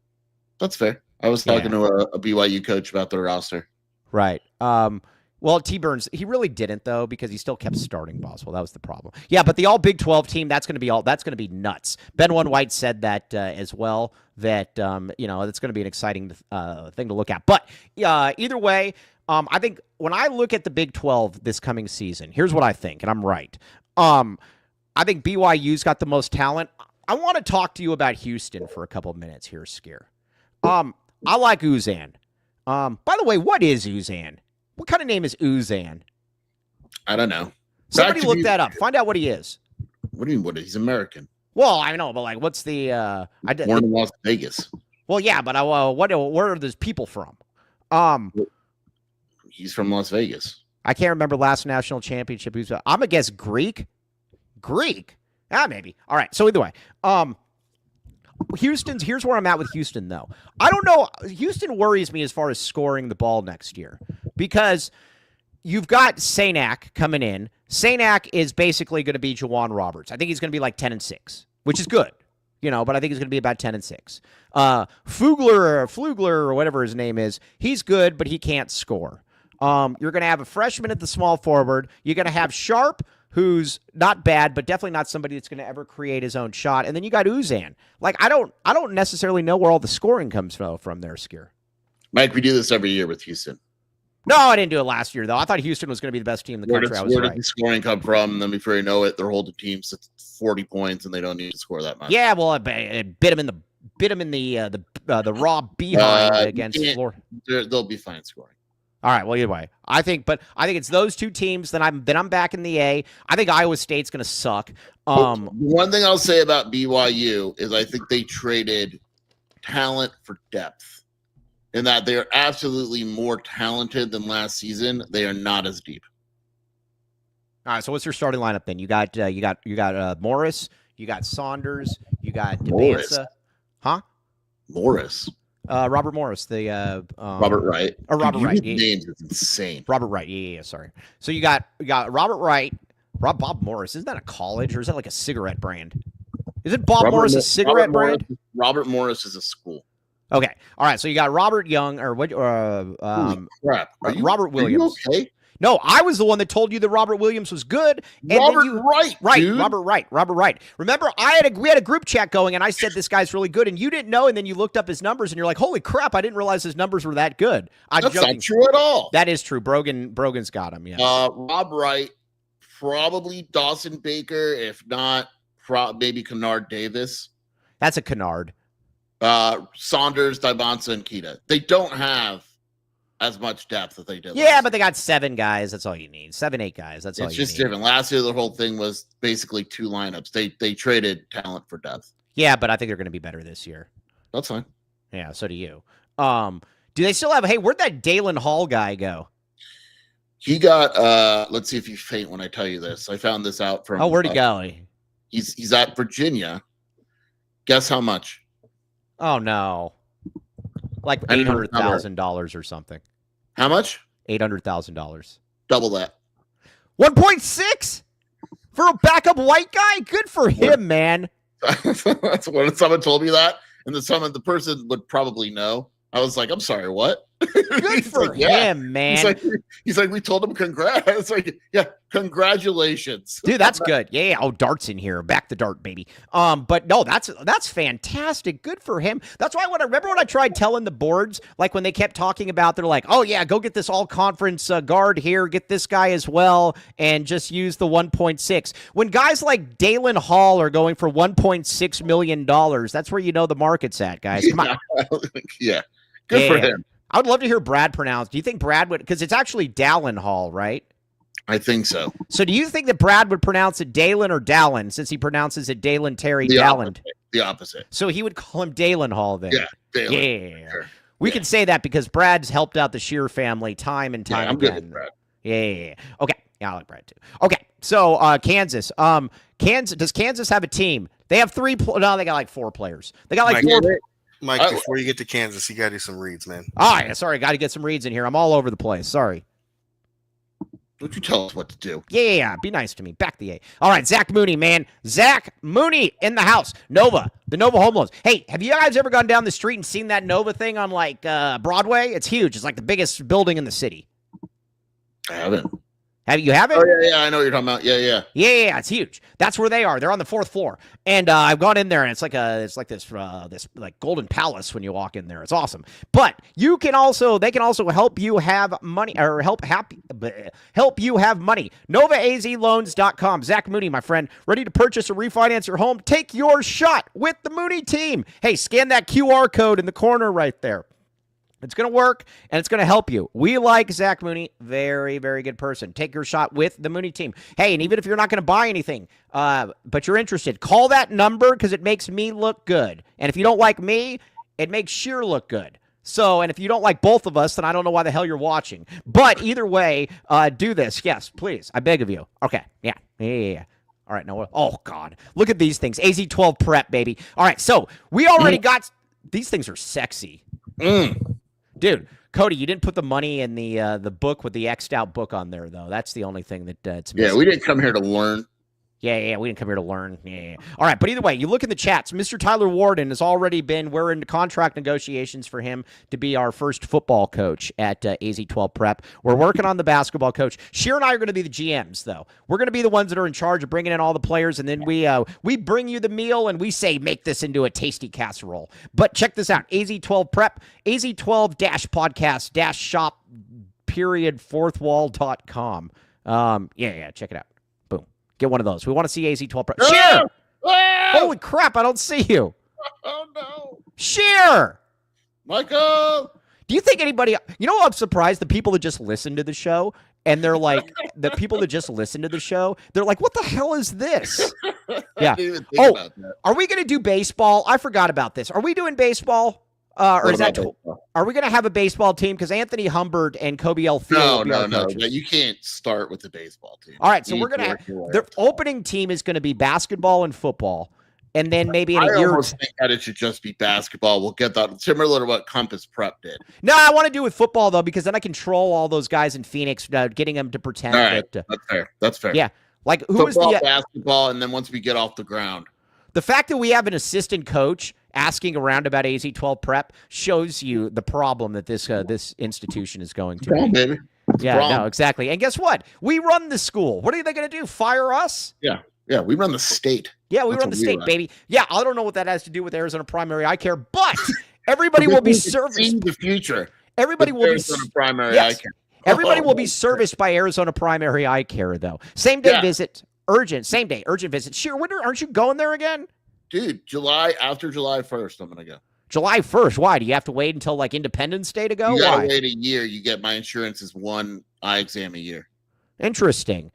That's fair. I was talking to a BYU coach about their roster. Right. Well, T. Burns, he really didn't though, because he still kept starting Boswell. That was the problem. Yeah, but the all Big 12 team, that's going to be nuts. Ben One White said that as well. That that's going to be an exciting thing to look at. But either way. I think when I look at the Big 12 this coming season, here's what I think, and I'm right. I think BYU's got the most talent. I want to talk to you about Houston for a couple of minutes here, Skier. I like Uzan. By the way, what is Uzan? What kind of name is Uzan? I don't know. Somebody look that up. Find out what he is. What do you mean? He's American. Well, I know, but what's the? Born in Las Vegas. Well, yeah, but where are those people from? He's from Las Vegas. I can't remember last national championship. I'm gonna guess Greek. Maybe. All right. So either way, here's where I'm at with Houston though. I don't know. Houston worries me as far as scoring the ball next year because you've got Sanak coming in. Sanak is basically going to be Juwan Roberts. I think he's going to be like 10-6, which is good. But I think he's going to be about 10-6. Flugler or whatever his name is, he's good, but he can't score. You're going to have a freshman at the small forward. You're going to have Sharp, who's not bad, but definitely not somebody that's going to ever create his own shot. And then you got Uzan. I don't necessarily know where all the scoring comes from there, Skier. Mike, we do this every year with Houston. No, I didn't do it last year, though. I thought Houston was going to be the best team in the country. Where did the scoring come from? Then before you know it, they're holding teams to 40 points, and they don't need to score that much. Yeah, well, it bit them in the raw behind against Florida. They'll be fine scoring. All right. Well, either way, I think it's those two teams. Then I'm back in the A. I think Iowa State's going to suck. One thing I'll say about BYU is I think they traded talent for depth, in that they are absolutely more talented than last season. They are not as deep. All right. So what's your starting lineup then? You got Morris. You got Saunders. You got DeBansa. Huh? Morris. Robert Morris, Robert Wright. Or Robert Wright. Names is insane. Robert Wright. Yeah. Sorry. So you got Robert Wright. Bob Morris. Isn't that a college or is that like a cigarette brand? Isn't Bob Morris a cigarette brand? Robert Morris is a school. Okay. All right. So you got Robert Young or what? Crap. Robert Williams. Are you okay? No, I was the one that told you that Robert Williams was good. And Robert Wright. Remember, we had a group chat going, and I said this guy's really good, and you didn't know, and then you looked up his numbers, and you're like, "Holy crap! I didn't realize his numbers were that good." That's not true at all. That is true. Brogan's got him. Yeah. Rob Wright, probably Dawson Baker, if not, maybe Kennard Davis. That's a Kennard. Saunders, Diabonsa, and Keita. They don't have as much depth that they did. Yeah, but they got 7 guys. That's all you need. 7, 8 guys. That's all you need. It's just different. Last year, the whole thing was basically 2 lineups. They traded talent for depth. Yeah, but I think they're going to be better this year. That's fine. Yeah, so do you. Do they still have? Hey, where'd that Dalen Hall guy go? He got. Let's see if you faint when I tell you this. I found this out from. Oh, where'd he go? He's at Virginia, Guess how much? Oh no. Like I didn't know the number. $800,000 or something. How much? $800,000. Double that. 1.6 for a backup white guy? Good for him, man. That's when someone told me that, and the person would probably know. I was like, I'm sorry, what? Good for him, man. He's like, we told him congrats. It's like, yeah, congratulations. Dude, that's good. Yeah. Oh, dart's in here. Back the dart, baby. But no, that's fantastic. Good for him. That's why remember when I tried telling the boards, like when they kept talking about, they're like, oh yeah, go get this all conference guard here, get this guy as well, and just use the 1.6. When guys like Dalen Hall are going for $1.6 million, that's where you know the market's at, guys. Come on. Yeah. Good for him. I would love to hear Brad pronounce. Do you think Brad would, because it's actually Dalen Hall, right? I think so. So do you think that Brad would pronounce it Dalen or Dallin, since he pronounces it Dalen Terry Dallin? The opposite. So he would call him Dalen Hall then. Yeah, Dalen. Yeah. Sure. We can say that because Brad's helped out the Shear family time and time I'm again. good with Brad. Yeah. Okay. Yeah, I like Brad too. Okay. So Kansas. Does Kansas have a team? They have they got like 4 players. They got like 4. Mike, before you get to Kansas, you got to do some reads, man. All right. Sorry. Got to get some reads in here. I'm all over the place. Sorry. Don't you tell us what to do. Yeah. Be nice to me. Back the A. All right. Zach Mooney, man. Zach Mooney in the house. Nova. The Nova Home Loans. Hey, have you guys ever gone down the street and seen that Nova thing on like Broadway? It's huge. It's like the biggest building in the city. I haven't. You haven't? Oh, yeah, I know what you're talking about. Yeah. Yeah, it's huge. That's where they are. They're on the 4th floor. And I've gone in there, and it's like this like golden palace when you walk in there. It's awesome. But they can also help you have money, or help you have money. NovaAZLoans.com. Zach Mooney, my friend, ready to purchase or refinance your home? Take your shot with the Mooney team. Hey, scan that QR code in the corner right there. It's going to work, and it's going to help you. We like Zach Mooney. Very, very good person. Take your shot with the Mooney team. Hey, and even if you're not going to buy anything, but you're interested, call that number because it makes me look good. And if you don't like me, it makes Sheer look good. So, and if you don't like both of us, then I don't know why the hell you're watching. But either way, do this. Yes, please. I beg of you. Okay. Yeah. All right. No. Oh, God. Look at these things. AZ12 prep, baby. All right. So we already got – these things are sexy. Dude, Cody, you didn't put the money in the book with the X'd out book on there, though. That's the only thing that it's missing. Yeah, we didn't come here to learn. Yeah, we didn't come here to learn. Yeah. All right, but either way, you look in the chats. Mr. Tyler Warden has already we're in contract negotiations for him to be our first football coach at AZ12 Prep. We're working on the basketball coach. Sheer and I are going to be the GMs, though. We're going to be the ones that are in charge of bringing in all the players, and then we bring you the meal, and we say, make this into a tasty casserole. But check this out, AZ12 Prep, AZ12-podcast-shop, fourthwall.com. Yeah, check it out. Get one of those. We want to see AZ12 Prep. Sheer! Holy crap, I don't see you. Oh, no. Sheer! Michael! Do you think anybody... You know, I'm surprised the people that just listen to the show, and they're like... the people that just listen to the show, they're like, what the hell is this? Yeah. Oh, are we going to do baseball? I forgot about this. Are we doing baseball? Or is that... Are we going to have a baseball team? Because Anthony Humbert and Kobe L. Field No. You can't start with the baseball team. All right, so we're going to have... The opening team is going to be basketball and football. And then maybe in a year... I almost think that it should just be basketball. We'll get that similar to what Compass Prep did. No, I want to do with football, though, because then I control all those guys in Phoenix, getting them to pretend that... That's fair. That's fair. Yeah. Like, who football, was the... basketball, and then once we get off the ground. The fact that we have an assistant coach asking around about AZ12 Prep shows you the problem that this institution is going to be. Baby. No, exactly. And guess what? We run the school. What are they going to do? Fire us? Yeah, we run the state. Yeah, we run the state, baby. Yeah, I don't know what that has to do with Arizona Primary Eye Care, but everybody will be serviced. See the future. Everybody will be Primary Eye Care. Everybody will be serviced by Arizona Primary Eye Care, though. Same day visit. Urgent visit. Sure, aren't you going there again? Dude, after July 1st, I'm going to go. July 1st? Why? Do you have to wait until like Independence Day to go? You got to wait a year. You get my insurance is one eye exam a year. Interesting.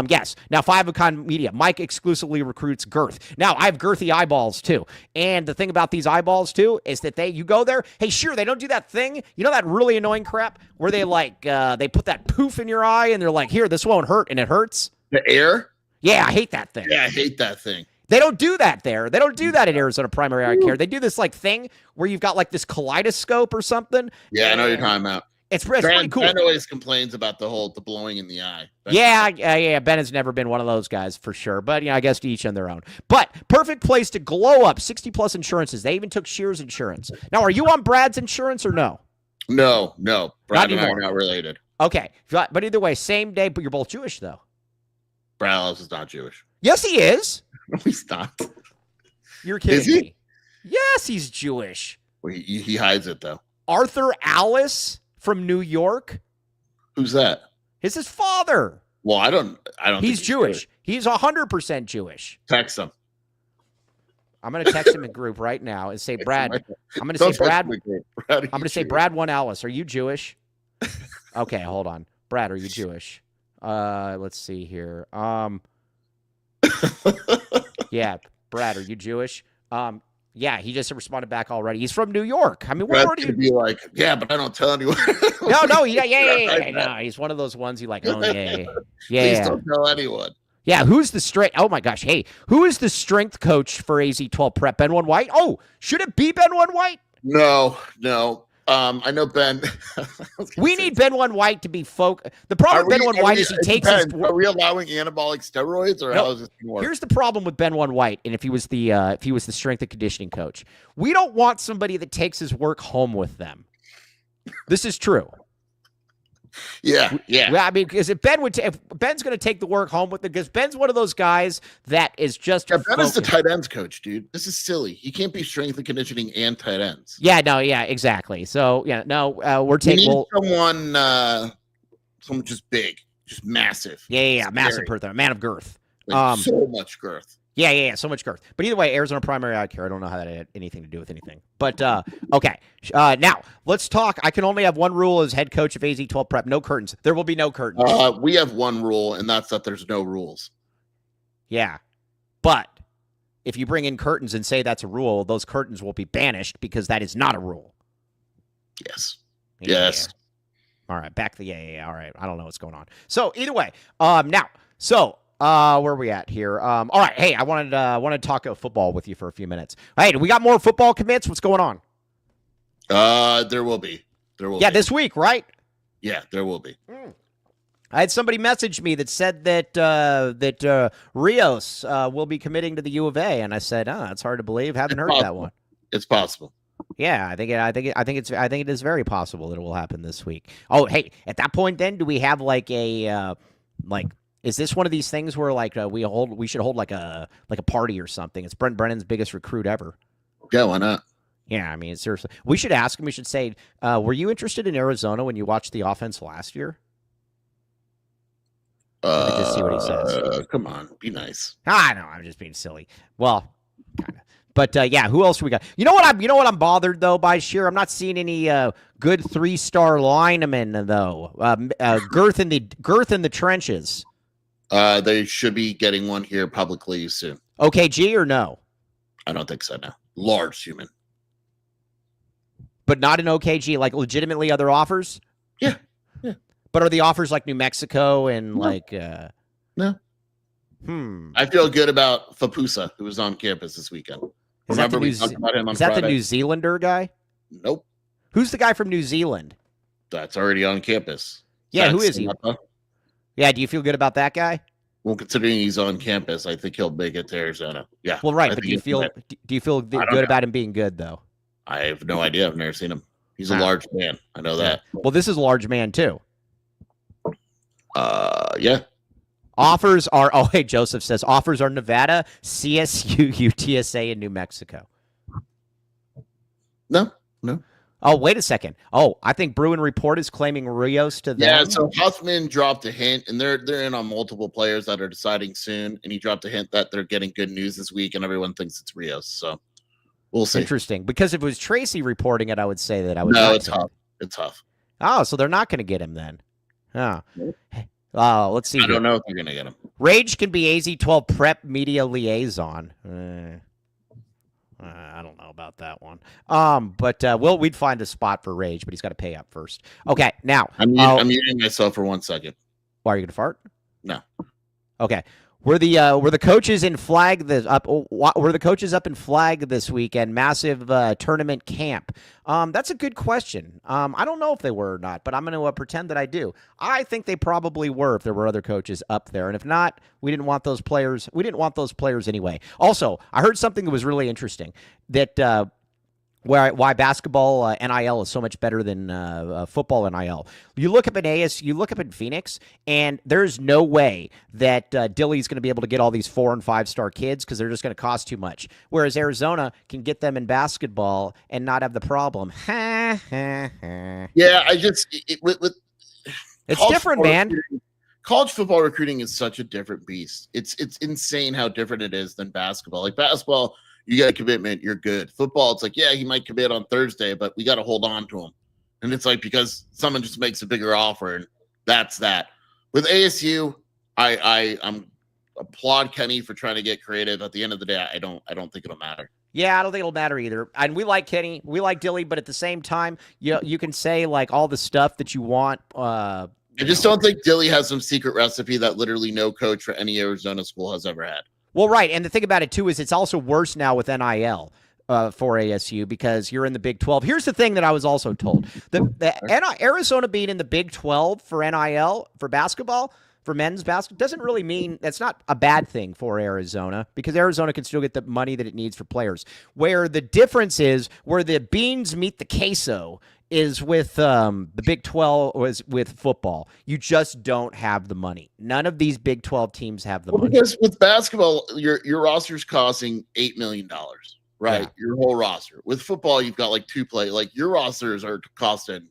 Yes. Now, 5 Icon Media. Mike exclusively recruits girth. Now, I have girthy eyeballs, too. And the thing about these eyeballs, too, is that you go there. Hey, sure, they don't do that thing. You know that really annoying crap where they they put that poof in your eye and they're like, here, this won't hurt, and it hurts? The air? Yeah, I hate that thing. Yeah, I hate that thing. They don't do that there. They don't do that at Arizona Primary Eye Care. They do this like thing where you've got like this kaleidoscope or something. Yeah, I know what you're talking about. It's pretty cool. Ben always complains about the blowing in the eye. Yeah. Ben has never been one of those guys for sure. But I guess to each on their own. But perfect place to glow up. 60+ insurances. They even took Shear's insurance. Now, are you on Brad's insurance or no? No. Brad and I anymore. are not related. Okay, but either way, same day. But you're both Jewish though. Brad Ellis is not Jewish. Yes, he is. No, he's not. You're kidding Is he? me. Yes, he's Jewish. Well, he hides it though. Arthur Alice from New York. Who's that? It's his father. Well, I don't. He's Jewish. He's 100% Jewish. Text him. I'm gonna text him in group right now and say, Brad. I'm gonna say Brad. I'm gonna say Brad One Alice. Are you Jewish? Okay, hold on. Brad, are you Jewish? Let's see here. Yeah, Brad, are you Jewish? Yeah, he just responded back already. He's from New York. I mean, what Brad's gonna be like, yeah, but I don't tell anyone. No, yeah. No, he's one of those ones you like. Oh yeah. Please don't tell anyone. Yeah, who's the strength? Oh my gosh, hey, who is the strength coach for AZ12 Prep? Ben One White? Oh, should it be Ben One White? No. I know Ben. We need Ben One White to be The problem with Ben One White is he takes his. Are we allowing anabolic steroids, or how is this going to work? Here's the problem with Ben One White, and if he was the strength and conditioning coach, we don't want somebody that takes his work home with them. This is true. Yeah. I mean, because if Ben's going to take the work home with him, because Ben's one of those guys that is just. Yeah, Ben is the tight ends coach, dude. This is silly. He can't be strength and conditioning and tight ends. Yeah, exactly. So we're taking someone just big, just massive. Yeah, massive person, man of girth. Like so much girth. Yeah, so much girth. But either way, Arizona Primary Eye Care, I don't know how that had anything to do with anything. But, okay. Now, let's talk. I can only have one rule as head coach of AZ12 Prep. No curtains. There will be no curtains. We have one rule, and that's that there's no rules. Yeah. But if you bring in curtains and say that's a rule, those curtains will be banished because that is not a rule. Yes. Yeah. Yes. All right. Back to the All right. I don't know what's going on. So, either way. Where are we at here? All right. Hey, I wanted to talk football with you for a few minutes. Hey, do we got more football commits? What's going on? There will be. Yeah, this week, right? Yeah, there will be. I had somebody message me that said that Rios will be committing to the U of A, and I said, it's hard to believe. Haven't heard that one. It's possible. Yeah, I think it is very possible that it will happen this week. Oh, hey, at that point, then do we have like a Is this one of these things where we should hold like a party or something? It's Brent Brennan's biggest recruit ever. Yeah, why not? Yeah, I mean, seriously, we should ask him. We should say, were you interested in Arizona when you watched the offense last year? Just see what he says. Come on, be nice. I know, I'm just being silly. Well, kind of. But yeah, who else we got? You know what I'm bothered though by Shear. I'm not seeing any good 3-star linemen though. Girth in the trenches. They should be getting one here publicly soon. OKG or no? I don't think so. No, large human, but not an OKG. Like legitimately other offers. Yeah. But are the offers like New Mexico and no? I feel good about Fapusa, who was on campus this weekend. Remember we talked about him on Friday? Is that the New Zealander guy? Nope. Who's the guy from New Zealand? That's already on campus. Yeah, who is he? Yeah, do you feel good about that guy? Well, considering he's on campus, I think he'll make it to Arizona. Yeah. Well, right, but do you feel good about him being good though? I have no idea. I've never seen him. He's a large man. I know that. Well, this is a large man too. Yeah. Offers are. Oh, hey, Joseph says offers are Nevada, CSU, UTSA, and New Mexico. No. Oh, wait a second. Oh, I think Bruin Report is claiming Rios to them. Yeah, so Huffman dropped a hint, and they're in on multiple players that are deciding soon, and he dropped a hint that they're getting good news this week, and everyone thinks it's Rios. So we'll see. Interesting, because if it was Tracy reporting it, I would say that I would. No, it's Huff. It's Huff. Oh, so they're not going to get him then. Oh. Let's see. I don't know if they're going to get him. Rage can be AZ12 Prep Media Liaison. I don't know about that one. But we'd find a spot for Rage, but he's got to pay up first. Okay, now I'm muting myself for 1 second. Why are you gonna fart? No. Okay, Were the coaches in flag this up? Were the coaches up in flag this weekend? Massive tournament camp. That's a good question. I don't know if they were or not, but I'm going to pretend that I do. I think they probably were if there were other coaches up there, and if not, we didn't want those players. We didn't want those players anyway. Also, I heard something that was really interesting that. Why basketball NIL is so much better than football NIL. You look up in Phoenix, and there's no way that Dilly's going to be able to get all these 4- and 5-star kids because they're just going to cost too much. Whereas Arizona can get them in basketball and not have the problem. Yeah, it's different, man. College football recruiting is such a different beast. It's insane how different it is than basketball. Like basketball, you got a commitment, you're good. Football, it's like, yeah, he might commit on Thursday, but we got to hold on to him. And it's like because someone just makes a bigger offer, and that's that. With ASU, I applaud Kenny for trying to get creative. At the end of the day, I don't think it'll matter. Yeah, I don't think it'll matter either. And we like Kenny, we like Dilly, but at the same time, you can say like all the stuff that you want. I just don't think Dilly has some secret recipe that literally no coach for any Arizona school has ever had. Well, right, and the thing about it, too, is it's also worse now with NIL for ASU because you're in the Big 12. Here's the thing that I was also told. Arizona being in the Big 12 for NIL, for basketball, for men's basketball, doesn't really mean – that's not a bad thing for Arizona because Arizona can still get the money that it needs for players. Where the difference is, where the beans meet the queso – is with the Big 12 or is with football. You just don't have the money. None of these Big 12 teams have the money. Because with basketball, your roster's costing $8 million, right? Yeah. Your whole roster. With football, you've got like 2 play. Like your rosters are costing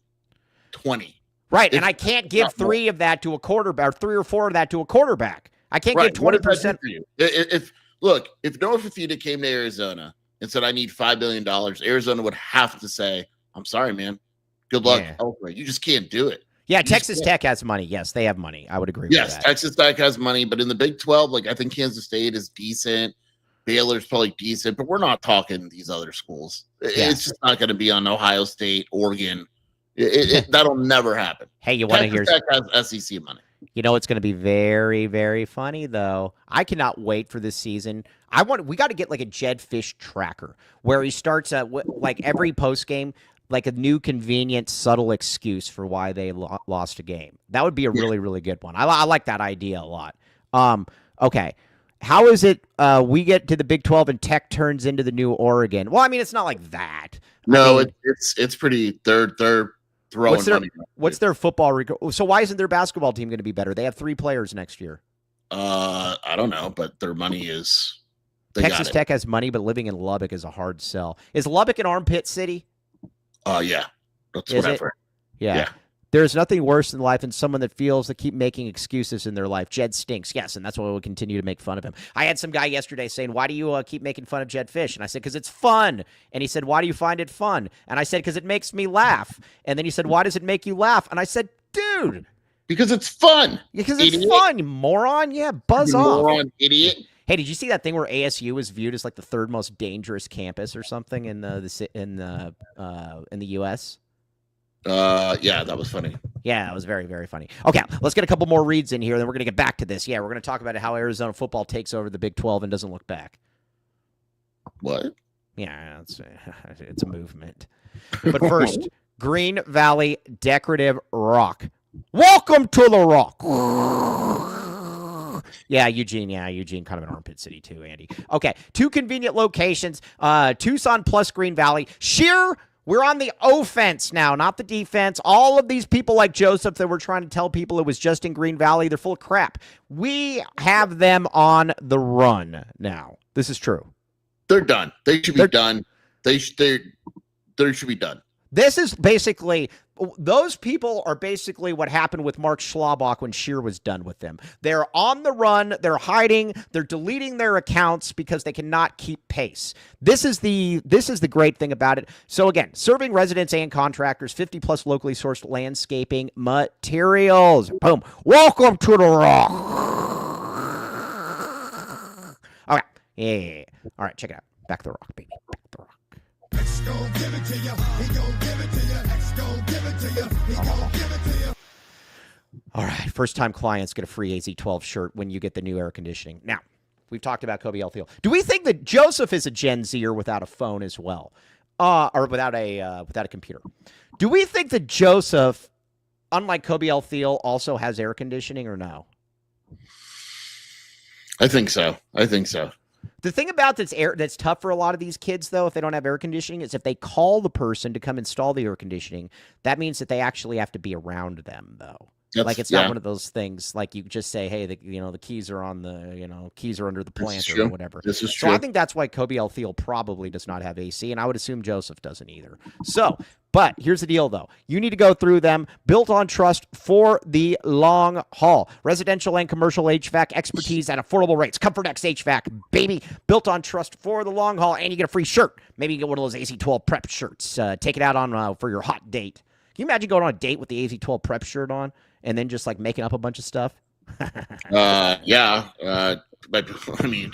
20. Right, and I can't give 3 of that to a quarterback, or 3 or 4 of that to a quarterback. I can't give 20% for you. If Noah Fifita came to Arizona and said, I need $5 billion, Arizona would have to say, I'm sorry, man. Good luck elsewhere. You just can't do it. Yeah, Texas Tech has money. Yes, they have money. I would agree with that. Yes, Texas Tech has money, but in the Big 12, like I think Kansas State is decent. Baylor's probably decent, but we're not talking these other schools. It's just not going to be on Ohio State, Oregon. That'll never happen. Hey, you want to hear? Tech has SEC money. You know, it's going to be very, very funny, though. I cannot wait for this season. We got to get like a Jed Fish tracker where he starts like every post game. Like a new, convenient, subtle excuse for why they lost a game. That would be a really, really good one. I like that idea a lot. Okay. How is it we get to the Big 12 and Tech turns into the new Oregon? Well, I mean, it's not like that. No, it's pretty. They're throwing money. What's their football? So why isn't their basketball team going to be better? They have 3 players next year. I don't know, but their money is. Texas Tech has money, but living in Lubbock is a hard sell. Is Lubbock an armpit city? Yeah, that's what I've heard. Yeah. There's nothing worse in life than someone that feels they keep making excuses in their life. Jed stinks. Yes, and that's why we'll continue to make fun of him. I had some guy yesterday saying, why do you keep making fun of Jed Fish? And I said, because it's fun. And he said, why do you find it fun? And I said, because it makes me laugh. And then he said, why does it make you laugh? And I said, dude. Because it's fun. Because it's fun, you moron. Yeah, buzz off. Moron, idiot. Hey, did you see that thing where ASU was viewed as like the 3rd most dangerous campus or something in the U.S.? Yeah, that was funny. Yeah, that was very, very funny. Okay, let's get a couple more reads in here, then we're going to get back to this. Yeah, we're going to talk about how Arizona football takes over the Big 12 and doesn't look back. What? Yeah, it's a movement. But first, Green Valley Decorative Rock. Welcome to the Rock. Yeah, Eugene, kind of an armpit city too, Andy. Okay, 2 convenient locations, Tucson plus Green Valley. We're on the offense now, not the defense. All of these people like Joseph that were trying to tell people it was just in Green Valley, they're full of crap. We have them on the run now. This is true. They're done. They should be done. They should be done. This is basically, those people are basically what happened with Mark Schlabach when Scheer was done with them. They're on the run. They're hiding. They're deleting their accounts because they cannot keep pace. This is the great thing about it. So again, serving residents and contractors, 50 plus locally sourced landscaping materials. Boom. Welcome to the Rock. All right. Yeah. All right. Check it out. Back to the Rock, baby. Back to the Rock. X gon' give it to you. He gon' give it to you. X gon' give it to you. He gon' give it to you. All right, first-time clients get a free AZ12 shirt when you get the new air conditioning. Now, we've talked about Kobe Althiel. Do we think that Joseph is a Gen Zer without a phone as well, or without a computer? Do we think that Joseph, unlike Kobe Althiel, also has air conditioning or no? I think so. The thing about that's tough for a lot of these kids, though, if they don't have air conditioning, is if they call the person to come install the air conditioning, that means that they actually have to be around them, though. Like it's not one of those things like you just say, hey, the keys are on the keys are under the plant or whatever. This is true. So I think that's why Kobe Althiel probably does not have AC, and I would assume Joseph doesn't either. So, but here's the deal, though. You need to go through them. Built on trust for the long haul. Residential and commercial HVAC expertise at affordable rates. ComfortX HVAC, baby. Built on trust for the long haul, and you get a free shirt. Maybe you get one of those AC-12 prep shirts. Take it out on for your hot date. Can you imagine going on a date with the AC-12 prep shirt on and then just like making up a bunch of stuff? Yeah. But I mean,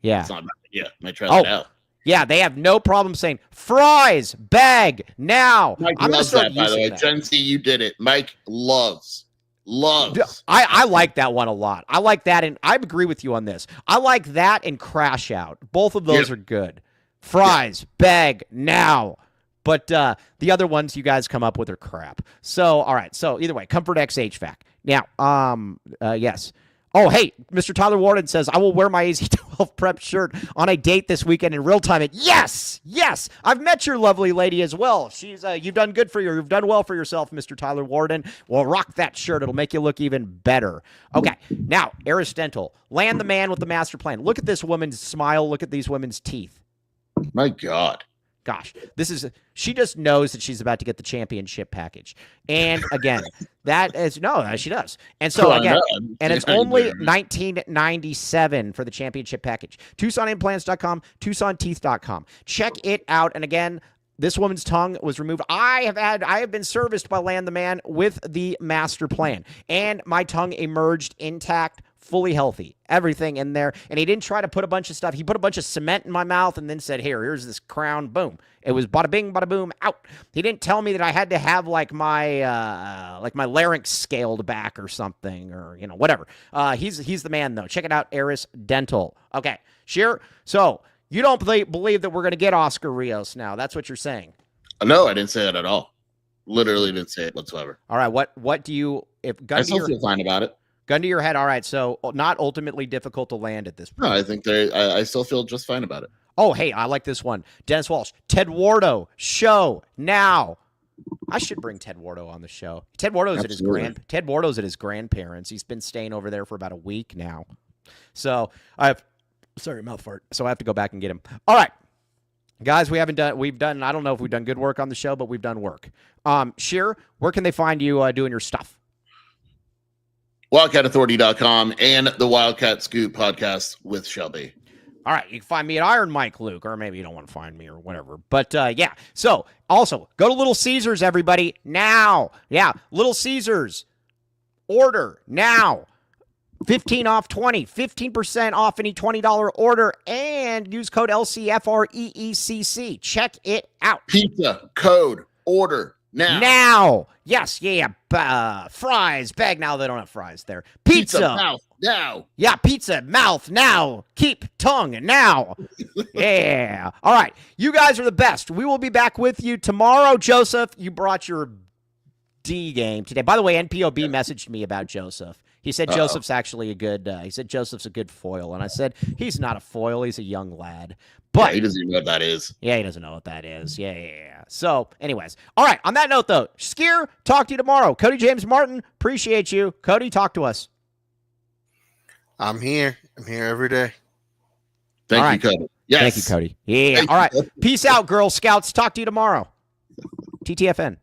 yeah. It's not bad. Yeah. Might try that out. Yeah, they have no problem saying fries, bag, now. Mike I'm loves start that, by the way. that. Gen Z, you did it. Mike loves. I like that one a lot. I like that, and I agree with you on this. I like that and Crash Out. Both of those are good. Fries, bag, now. But the other ones you guys come up with are crap. So, all right. So, either way, ComfortX HVAC. Now, yes. Oh, hey, Mr. Tyler Warden says, I will wear my AZ-12 prep shirt on a date this weekend in real time. And yes. I've met your lovely lady as well. She's you've done well for yourself, Mr. Tyler Warden. Well, rock that shirt. It'll make you look even better. Okay. Now, Eris Dental. Land the man with the master plan. Look at this woman's smile. Look at these women's teeth. My God. Gosh, she just knows that she's about to get the championship package. And again, she does. And so again, and it's only $19.97 for the championship package. TucsonImplants.com, TucsonTeeth.com. Check it out. And again, this woman's tongue was removed. I have been serviced by Land the Man with the master plan, and my tongue emerged intact, fully healthy, everything in there. And he didn't try to put a bunch of stuff. He put a bunch of cement in my mouth and then said, here's this crown. Boom. It was bada bing, bada boom, out. He didn't tell me that I had to have like my larynx scaled back or something or, whatever. He's the man though. Check it out. Eris Dental. Okay. Sure. So you don't believe that we're going to get Oscar Rios now. That's what you're saying. No, I didn't say that at all. Literally didn't say it whatsoever. All right. What do you, I still feel fine about it. Gun to your head. All right. So not ultimately difficult to land at this point. No, I think I still feel just fine about it. Oh, hey, I like this one. Dennis Walsh. Ted Wardo. Show now. I should bring Ted Wardo on the show. Ted Wardo's at his grandparents. He's been staying over there for about a week now. So mouth fart. So I have to go back and get him. All right. Guys, we've done, I don't know if we've done good work on the show, but we've done work. Sheer, where can they find you doing your stuff? WildcatAuthority.com and the Wildcat Scoop podcast with Shelby. All right. You can find me at Iron Mike Luke, or maybe you don't want to find me or whatever. But yeah. So also go to Little Caesars, everybody, now. Yeah. Little Caesars. Order now. 15 off 20, 15% off any $20 order, and use code LCFREECC. Check it out. Pizza code order now. Yes, fries, bag now. They don't have fries there. Pizza mouth now. Yeah, pizza mouth now. Keep tongue now. Yeah. All right. You guys are the best. We will be back with you tomorrow. Joseph, you brought your D game today. By the way, NPOB messaged me about Joseph. He said Joseph's actually a good foil. And I said, he's not a foil. He's a young lad. But he doesn't even know what that is. Yeah, he doesn't know what that is. Yeah. So, anyways. All right. On that note, though, Skier, talk to you tomorrow. Cody James Martin, appreciate you. Cody, talk to us. I'm here. I'm here every day. Thank you, Cody. Yes. Thank you, Cody. Yeah. All right. Peace out, Girl Scouts. Talk to you tomorrow. TTFN.